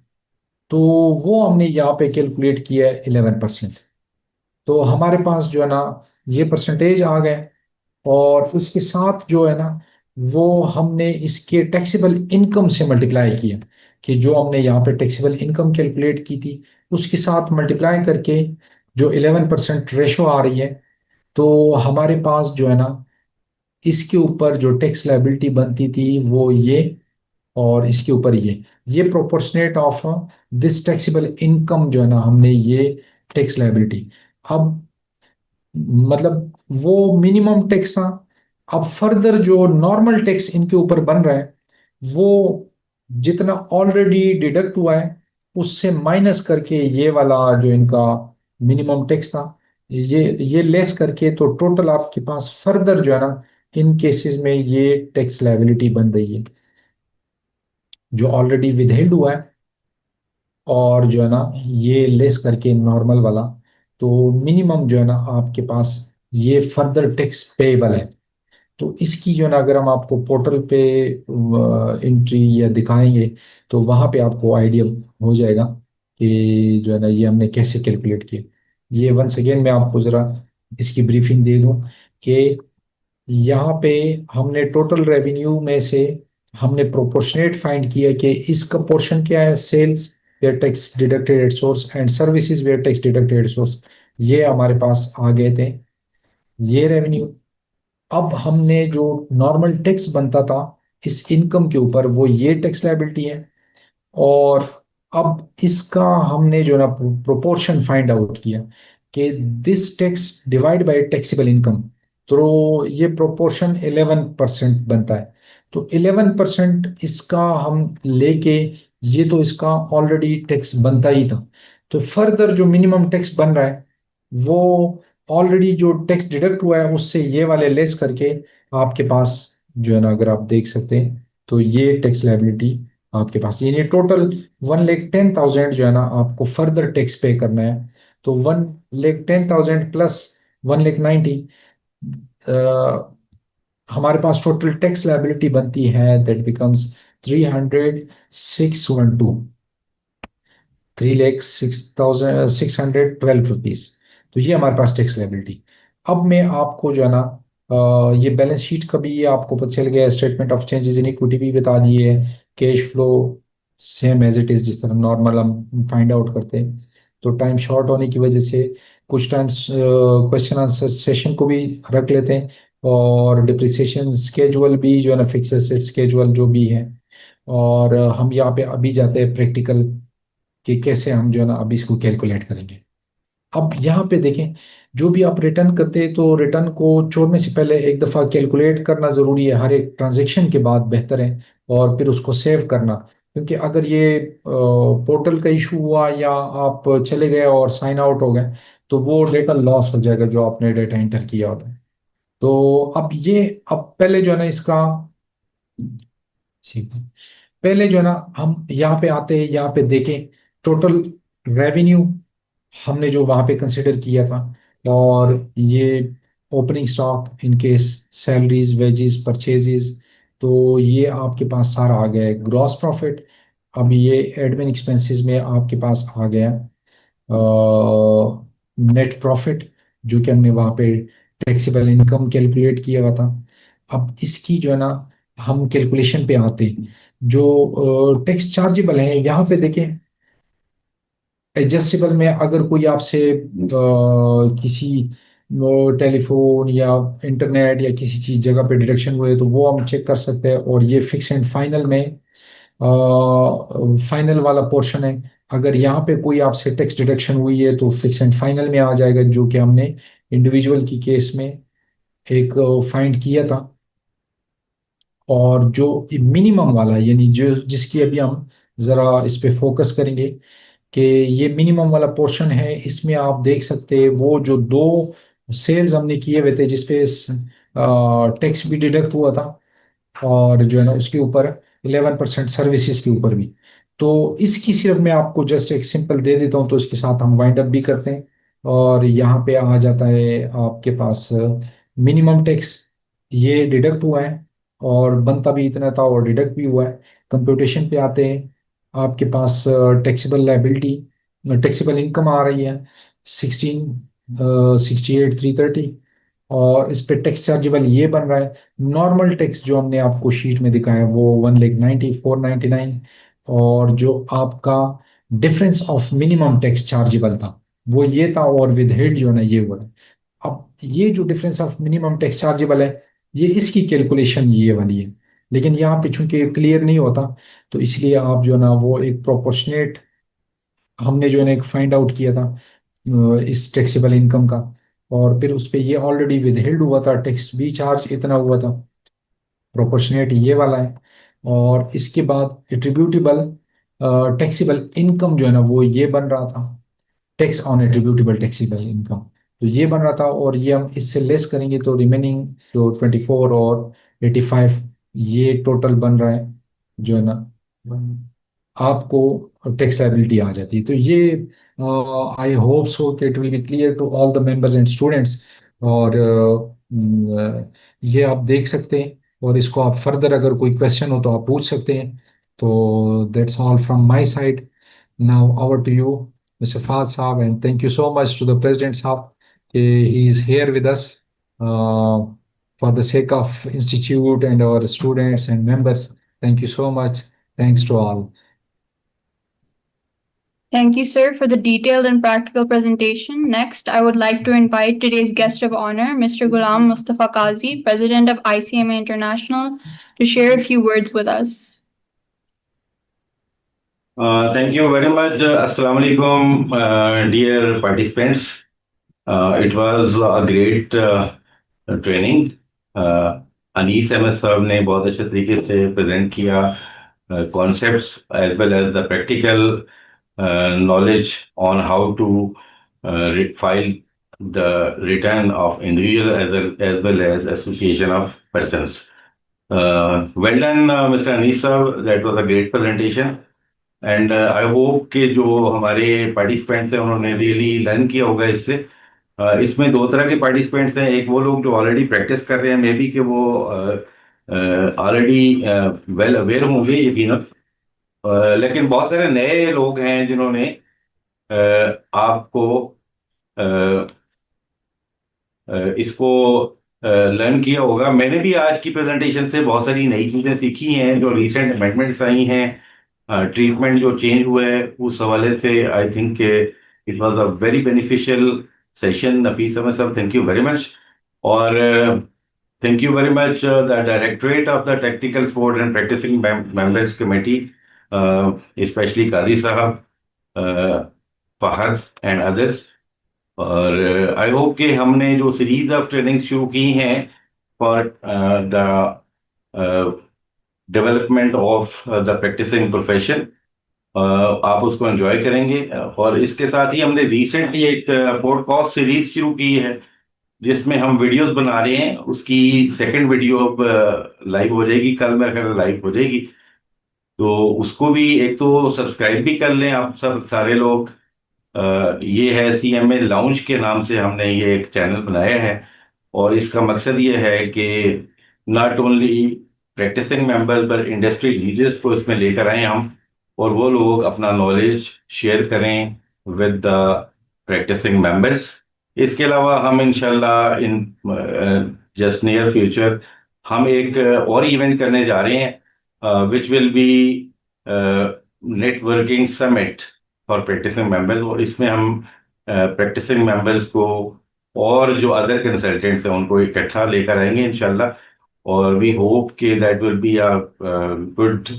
तो वो हमने यहाँ पे कैलकुलेट किया है 11%। तो हमारे पास जो है ना ये परसेंटेज आ गए, और उसके साथ जो है ना वो हमने इसके टैक्सेबल इनकम से मल्टीप्लाई किया, कि जो हमने यहाँ पे टैक्सेबल इनकम कैलकुलेट की थी उसके साथ मल्टीप्लाई करके जो 11% रेशो आ रही है, तो हमारे पास जो है ना इसके ऊपर जो टैक्स लायबिलिटी बनती थी वो ये, और इसके ऊपर ये proportionate of this taxable income जो है ना, हमने ये टैक्स लायबिलिटी। अब मतलब वो मिनिमम टैक्स था। अब फर्दर जो नॉर्मल टैक्स इनके ऊपर बन रहा है वो जितना ऑलरेडी डिडक्ट हुआ है उससे माइनस करके ये वाला जो इनका मिनिमम टैक्स था ये लेस करके, तो टोटल आपके पास फर्दर जो है ना इन केसेस में ये टैक्स लायबिलिटी बन रही है जो ऑलरेडी विदहेल्ड हुआ है, और जो है ना ये लेस करके नॉर्मल वाला, तो मिनिमम जो है ना आपके पास ये फर्दर टैक्स पेएबल है। तो इसकी जो है ना अगर हम आपको पोर्टल पे एंट्री या दिखाएंगे तो वहाँ पे आपको आइडिया हो जाएगा कि जो है ना ये हमने कैसे कैलकुलेट किया। ये वंस अगेन मैं आपको ज़रा इसकी ब्रीफिंग दे दूं कि यहाँ पे हमने टोटल रेवेन्यू में से हमने प्रोपोर्शनेट फाइंड किया कि इसका पोर्शन क्या है, sales where tax deducted at source and services where tax deducted at source. ये हमारे पास आ गए थे ये रेवेन्यू। अब हमने जो नॉर्मल टैक्स बनता था इस इनकम के ऊपर वो ये टैक्स लायबिलिटी है। और अब इसका हमने जो ना प्रोपोर्शन फाइंड आउट किया कि this tax divide by taxable income, तो ये प्रोपोर्शन 11% बनता है। तो 11% इसका हम लेके, ये तो इसका ऑलरेडी टैक्स बनता ही था, तो फर्दर जो मिनिमम टैक्स बन रहा है वो ऑलरेडी जो टैक्स डिडक्ट हुआ है उससे ये वाले लेस करके आपके पास जो है ना अगर आप देख सकते हैं तो ये टैक्स लायबिलिटी आपके पास, यानी टोटल 1,10,000 जो है ना आपको फर्दर टैक्स पे करना है। तो 1,10,000 प्लस 1,90,000 हमारे पास टोटल टैक्स लायबिलिटी बनती है, दैट बिकम्स 300,612, 3,06,612 रुपीज। तो ये हमारे पास टैक्स लायबिलिटी। अब मैं आपको जो है ना ये बैलेंस शीट का भी ये आपको पता चल गया, statement of changes in equity भी बता दिए है, cash flow same as it is जिस तरह नॉर्मल हम फाइंड आउट करते हैं। तो टाइम शॉर्ट होने की वजह से कुछ टाइम्स क्वेश्चन आंसर सेशन को भी रख लेते हैं, और डिप्रिसिएशन स्केजुअल भी जो है ना फिक्स एसेट स्केजुअल जो भी है। और हम यहाँ पे अभी जाते हैं प्रैक्टिकल कि कैसे हम जो है ना अभी इसको कैलकुलेट करेंगे। अब यहाँ पे देखें, जो भी आप रिटर्न करते हैं तो रिटर्न को छोड़ने से पहले एक दफ़ा कैलकुलेट करना ज़रूरी है, हर एक ट्रांजैक्शन के बाद बेहतर है, और फिर उसको सेव करना। क्योंकि अगर ये पोर्टल का इशू हुआ या आप चले गए और साइन आउट हो गए तो वो डेटा लॉस हो जाएगा जो आपने डेटा एंटर किया होता है। तो अब पहले जो है ना इसका ठीक है। पहले जो है ना हम यहाँ पे आते हैं, यहाँ पे देखें टोटल रेवेन्यू हमने जो वहां पे कंसिडर किया था, और ये opening stock in case salaries wages purchases, तो ये आपके पास सारा आ गया है। ग्रॉस प्रॉफिट, अब ये एडमिन एक्सपेंसेस में आपके पास आ गया। नेट प्रॉफिट जो कि हमने वहां पे टैक्सेबल इनकम कैलकुलेट किया हुआ था। अब इसकी जो है ना हम कैलकुलेशन पे आते हैं, जो टैक्स चार्जेबल है यहाँ पे देखें। एडजस्टेबल में अगर कोई आपसे किसी टेलीफोन या इंटरनेट या किसी चीज जगह पे डिडक्शन हुए तो वो हम चेक कर सकते हैं। और ये फिक्स एंड फाइनल में फाइनल वाला पोर्शन है, अगर यहाँ पे कोई आपसे टैक्स डिडक्शन हुई है तो फिक्स एंड फाइनल में आ जाएगा, जो कि हमने इंडिविजुअल की केस में एक फाइंड किया था। और जो मिनिमम वाला यानी जो जिसकी अभी हम जरा इस पे फोकस करेंगे कि ये मिनिमम वाला पोर्शन है, इसमें आप देख सकते हैं वो जो दो सेल्स हमने किए हुए थे जिसपे टैक्स भी डिडक्ट हुआ था, और जो है ना उसके ऊपर 11% सर्विसेज के ऊपर भी। तो इसकी सिर्फ मैं आपको जस्ट एक सिंपल दे देता हूँ, तो इसके साथ हम वाइंड अप भी करते हैं। और यहाँ पे आ जाता है आपके पास मिनिमम टैक्स, ये डिडक्ट हुआ है और बनता भी इतना था और डिडक्ट भी हुआ है। कंप्यूटेशन पे आते हैं, आपके पास टैक्सेबल लाइबिलिटी टैक्सेबल इनकम आ रही है 16,68,330, और इस पे टैक्स चार्जेबल ये बन रहा है। नॉर्मल टैक्स जो हमने आपको शीट में दिखाया वो 1,90,499, और जो आपका difference of minimum tax chargeable था वो ये था, और विद हेड जो है ना ये हुआ है। अब ये जो difference of minimum tax chargeable है ये इसकी कैलकुलेशन ये वाली है, लेकिन यहाँ पे चूंकि क्लियर नहीं होता तो इसलिए आप जो है ना वो एक प्रोपोर्शनेट हमने जो है ना एक फाइंड आउट किया था इस टैक्सेबल इनकम का, और फिर उस पे ये ऑलरेडी विदहेल्ड हुआ था, टैक्स भी चार्ज इतना हुआ था, प्रोपोर्शनेट ये वाला है। और इसके बाद एट्रीब्यूटेबल टैक्सेबल इनकम जो है ना वो ये बन रहा था, tax on attributable taxable income, तो ये बन रहा था। और ये हम इससे लेस करेंगे तो रिमेनिंग जो 24 और 85 ये टोटल बन रहा है जो है ना आपको टैक्स लाइबिलिटी आ जाती है। तो ये आई होप सो कि it will be clear to all the members and students. और ये आप देख सकते हैं, और इसको आप फर्दर अगर कोई क्वेश्चन हो तो आप पूछ सकते हैं। तो that's all from my side. Now over to you mister फाज साहब, and thank you so much to the president साहब, he is here with us for the sake of institute and our students and members. Thank you so much. Thanks to all. Thank you, sir, for the detailed and practical presentation. Next, I would like to invite today's guest of honor, Mr. Ghulam Mustafa Qazi, President of ICMA International, to share a few words with us. Thank you very much. Assalamu alaikum, dear participants. It was a great training. Anees Ahmad साहब ने बहुत अच्छे तरीके से present किया concepts as well as the practical knowledge on how to file the return of individual as well as association of persons. Well done, Mr. Anis sir. That was a great presentation. And I hope कि जो हमारे participants हैं उन्होंने really learn किया होगा इससे। इसमें दो तरह के पार्टिसिपेंट्स हैं, एक वो लोग जो ऑलरेडी प्रैक्टिस कर रहे हैं, मे बी कि वो ऑलरेडी वेल अवेयर होंगे यकीनन, लेकिन बहुत सारे नए लोग हैं जिन्होंने आपको इसको लर्न किया होगा। मैंने भी आज की प्रेजेंटेशन से बहुत सारी नई चीज़ें सीखी हैं, जो रिसेंट अमेंडमेंट्स आई हैं, ट्रीटमेंट जो चेंज हुआ है उस हवाले से। I think it was a very beneficial session. Nafees Ahmad साहब, थैंक यू वेरी मच। और thank you very much the directorate of the technical support and practising members committee, specially Qazi साहब, फहद एंड अदर्स। और आई होप कि हमने जो series of training शुरू की हैं for the development of the practicing profession, आप उसको एंजॉय करेंगे। और इसके साथ ही हमने रिसेंटली एक पॉडकास्ट सीरीज शुरू की है जिसमें हम वीडियोस बना रहे हैं। उसकी सेकंड वीडियो अब लाइव हो जाएगी, कल मेरे ख्याल लाइव हो जाएगी, तो उसको भी एक तो सब्सक्राइब भी कर लें आप सब सारे लोग। ये है CMA लाउंज के नाम से हमने ये एक चैनल बनाया है, और इसका मकसद ये है कि नॉट ओनली प्रैक्टिसिंग मेंबर्स पर इंडस्ट्री लीडर्स को इसमें लेकर आए हम, और वो लोग अपना नॉलेज शेयर करें विद द प्रैक्टिसिंग मेंबर्स। इसके अलावा हम इंशाल्लाह इन जस्ट नियर फ्यूचर हम एक और इवेंट करने जा रहे हैं which will be networking summit for practicing members. और इसमें हम प्रैक्टिसिंग मेंबर्स को और जो अदर कंसल्टेंट्स हैं उनको इकट्ठा लेकर आएंगे इंशाल्लाह। और वी होप कि that will be a good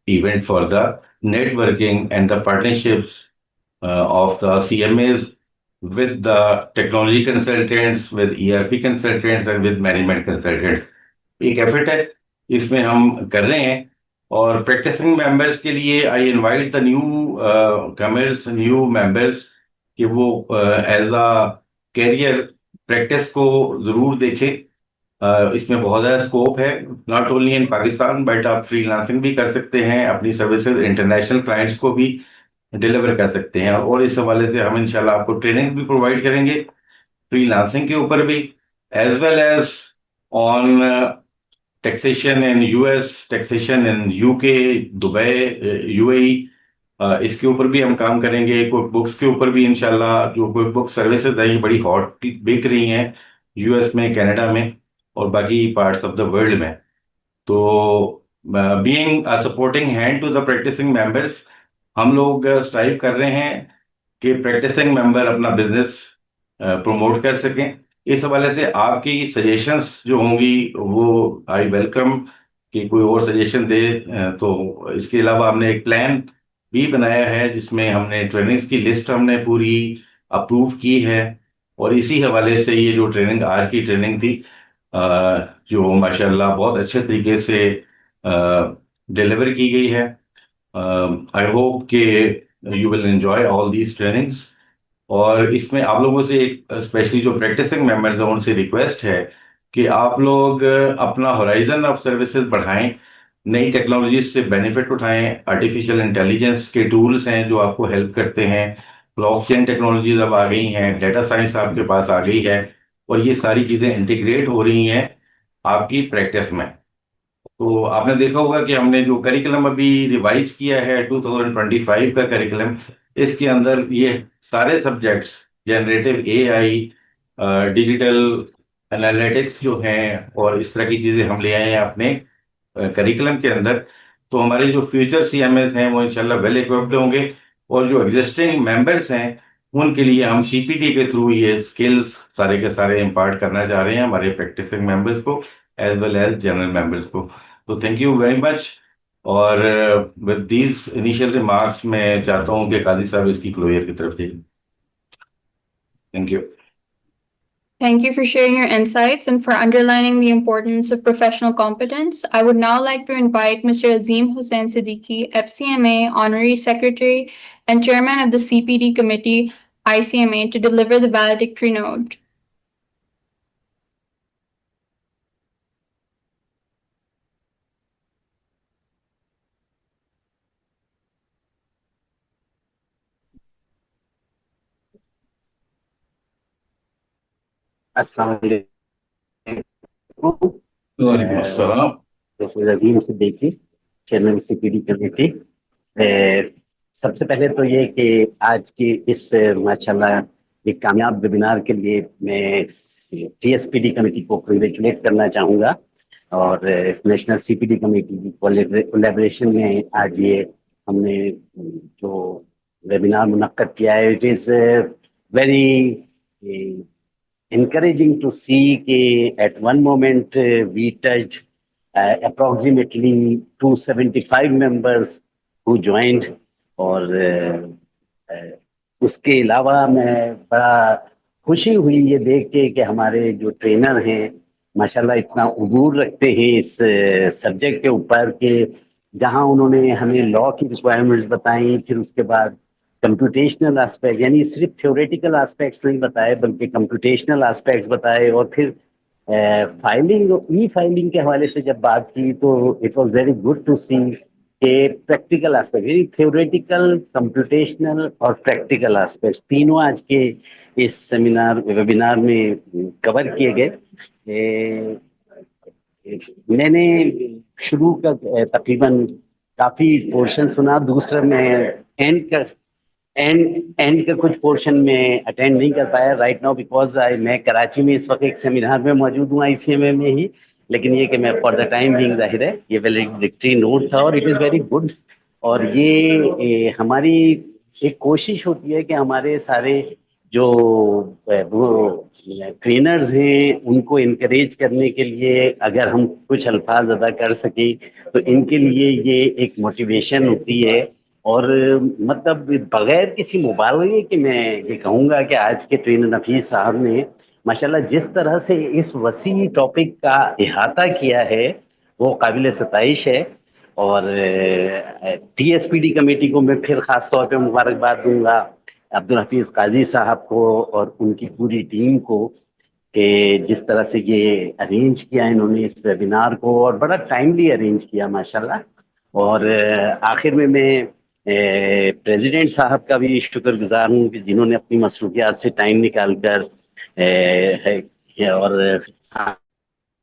event for the networking and the partnerships of the CMAs with the technology consultants, with ERP consultants and with management consultants। एक एफर्ट है इसमें हम कर रहे हैं। और प्रैक्टिसिंग मेंबर्स के लिए I invite the new commerce, new members, कि वो एज अ कैरियर प्रैक्टिस को जरूर देखें। इसमें बहुत ज़्यादा स्कोप है, not only in Pakistan but आप फ्रीलांसिंग भी कर सकते हैं, अपनी सर्विसेज इंटरनेशनल क्लाइंट्स को भी डिलीवर कर सकते हैं। और इस हवाले से हम इंशाल्लाह आपको ट्रेनिंग भी प्रोवाइड करेंगे फ्रीलांसिंग के ऊपर भी, as well as on taxation in US, taxation in UK, Dubai, UAE। इसके ऊपर भी हम काम करेंगे। क्विक बुक्स के ऊपर भी इंशाल्लाह, जो क्विक बुक सर्विसेज हैं बड़ी हॉट बिक रही हैं US में, कनाडा में और बाकी पार्ट्स ऑफ द वर्ल्ड में। तो being a supporting hand to the practicing members, हम लोग स्ट्राइव कर रहे हैं कि प्रैक्टिसिंग मेंबर अपना बिजनेस प्रमोट कर सकें। इस हवाले से आपकी सजेशंस जो होंगी वो आई वेलकम, कि कोई और सजेशन दे। तो इसके अलावा हमने एक प्लान भी बनाया है जिसमें हमने ट्रेनिंग्स की लिस्ट हमने पूरी अप्रूव की है। और इसी हवाले से ये जो ट्रेनिंग, आज की ट्रेनिंग थी, जो माशाल्लाह बहुत अच्छे तरीके से डिलीवर की गई है। आई होप कि you will enjoy all these trainings. और इसमें आप लोगों से एक स्पेशली जो प्रैक्टिसिंग मेंबर्स हैं उनसे रिक्वेस्ट है कि आप लोग अपना होराइजन ऑफ सर्विसेज बढ़ाएं, नई टेक्नोलॉजीज से बेनिफिट उठाएं। आर्टिफिशियल इंटेलिजेंस के टूल्स हैं जो आपको हेल्प करते हैं, ब्लॉकचेन टेक्नोलॉजीज अब आ गई हैं, डेटा साइंस आपके पास आ गई है। और ये सारी चीजें इंटीग्रेट हो रही हैं आपकी प्रैक्टिस में। तो आपने देखा होगा कि हमने जो करिकुलम अभी रिवाइज किया है 2025 का करिकुलम, इसके अंदर ये सारे subjects generative AI, digital analytics जो हैं और इस तरह की चीजें हम ले आए हैं अपने करिकुलम के अंदर। तो हमारे जो फ्यूचर सीएमएस हैं वो इंशाल्लाह वेल इक्विप्ड होंगे, और जो एग्जिस्टिंग मेंबर्स हैं उनके लिए हम सीपीटी के थ्रू ये स्किल्स सारे के सारे इम्पार्ट करना चाह रहे हैं हमारे प्रैक्टिसिंग मेंबर्स को as well as general members को। तो थैंक यू वेरी मच। और विद दीज इनिशियल रिमार्क्स मैं चाहता हूं कि काजी साहब इसकी क्लोजर की तरफ जाइए। Thank you. Thank you for sharing your insights and for underlining the importance of professional competence. I would now like to invite Mr. Azim Hussain Siddiqui, FCMA Honorary Secretary and Chairman of the CPD Committee, ICMA, to deliver the valedictory note. अस्सलाम वालेकुम। वालेकुम अस्सलाम। Mister अजीम Siddiqui, chairman CPD committee. सबसे पहले तो ये कि आज की इस माशाल्लाह एक कामयाब वेबिनार के लिए मैं टीएसपीडी कमेटी को कंग्रेचुलेट करना चाहूँगा, और इस नेशनल सीपीडी कमेटी की कोलैबोरेशन में आज ये हमने जो वेबिनार मुनक्कद किया है, it is very encouraging to see that at one moment we touched approximately 275 members who joined, और उसके अलावा मैं बड़ा खुशी हुई ये देख के कि हमारे जो ट्रेनर हैं माशाल्लाह इतना उबूर रखते हैं इस सब्जेक्ट के ऊपर, कि जहां उन्होंने हमें लॉ की रिक्वायरमेंट्स बताई, फिर उसके बाद कंप्यूटेशनल एस्पेक्ट, यानी सिर्फ थ्योरेटिकल एस्पेक्ट्स नहीं बताए बल्कि कंप्यूटेशनल एस्पेक्ट्स बताए, और फिर फाइलिंग ई फाइलिंग के हवाले से जब बात की तो it was very good to see के प्रैक्टिकल एस्पेक्ट, यानी थ्योरेटिकल, कंप्यूटेशनल और प्रैक्टिकल एस्पेक्ट्स तीनों आज के इस वेबिनार में कवर किए गए। मैंने शुरू का तकरीबन काफी पोर्शन सुना, दूसरा मैं एंड का कुछ पोर्शन में अटेंड नहीं कर पाया राइट नाउ, बिकॉज मैं कराची में इस वक्त एक सेमिनार में मौजूद हूँ आईसीएमए में ही, लेकिन ये कि मैं फॉर द टाइम बीइंग जाहिर है ये वैलिडिटी नोट था और इट इज़ वेरी गुड। और ये हमारी एक कोशिश होती है कि हमारे सारे जो ट्रेनर्स हैं उनको इनकरेज करने के लिए अगर हम कुछ अल्फाज अदा कर सकें तो इनके लिए ये एक मोटिवेशन होती है। और मतलब बगैर किसी मुबालगे के मैं ये कहूँगा कि आज के ट्रेनर नफीस साहब ने माशाल्लाह जिस तरह से इस वसी टॉपिक का इहाता किया है वो काबिल सताइश है। और टीएसपीडी कमेटी को मैं फिर ख़ास तौर पे मुबारकबाद दूंगा, अब्दुल हफीज़ काजी साहब को और उनकी पूरी टीम को, कि जिस तरह से ये अरेंज किया इन्होंने इस वेबिनार को, और बड़ा टाइमली अरेंज किया माशाल्लाह। और आखिर में मैं प्रेसिडेंट साहब का भी शुक्रगुजार हूँ कि जिन्होंने अपनी मसरूफियात से टाइम निकाल कर और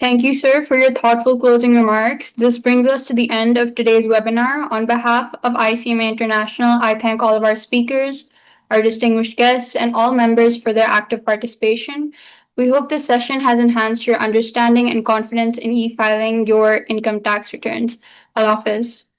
Thank you, sir, for your thoughtful closing remarks. This brings us to the end of today's webinar. On behalf of ICMA International, I thank all of our speakers, our distinguished guests, and all members for their active participation. We hope this session has enhanced your understanding and confidence in e-filing your income tax returns. Allah Hafiz.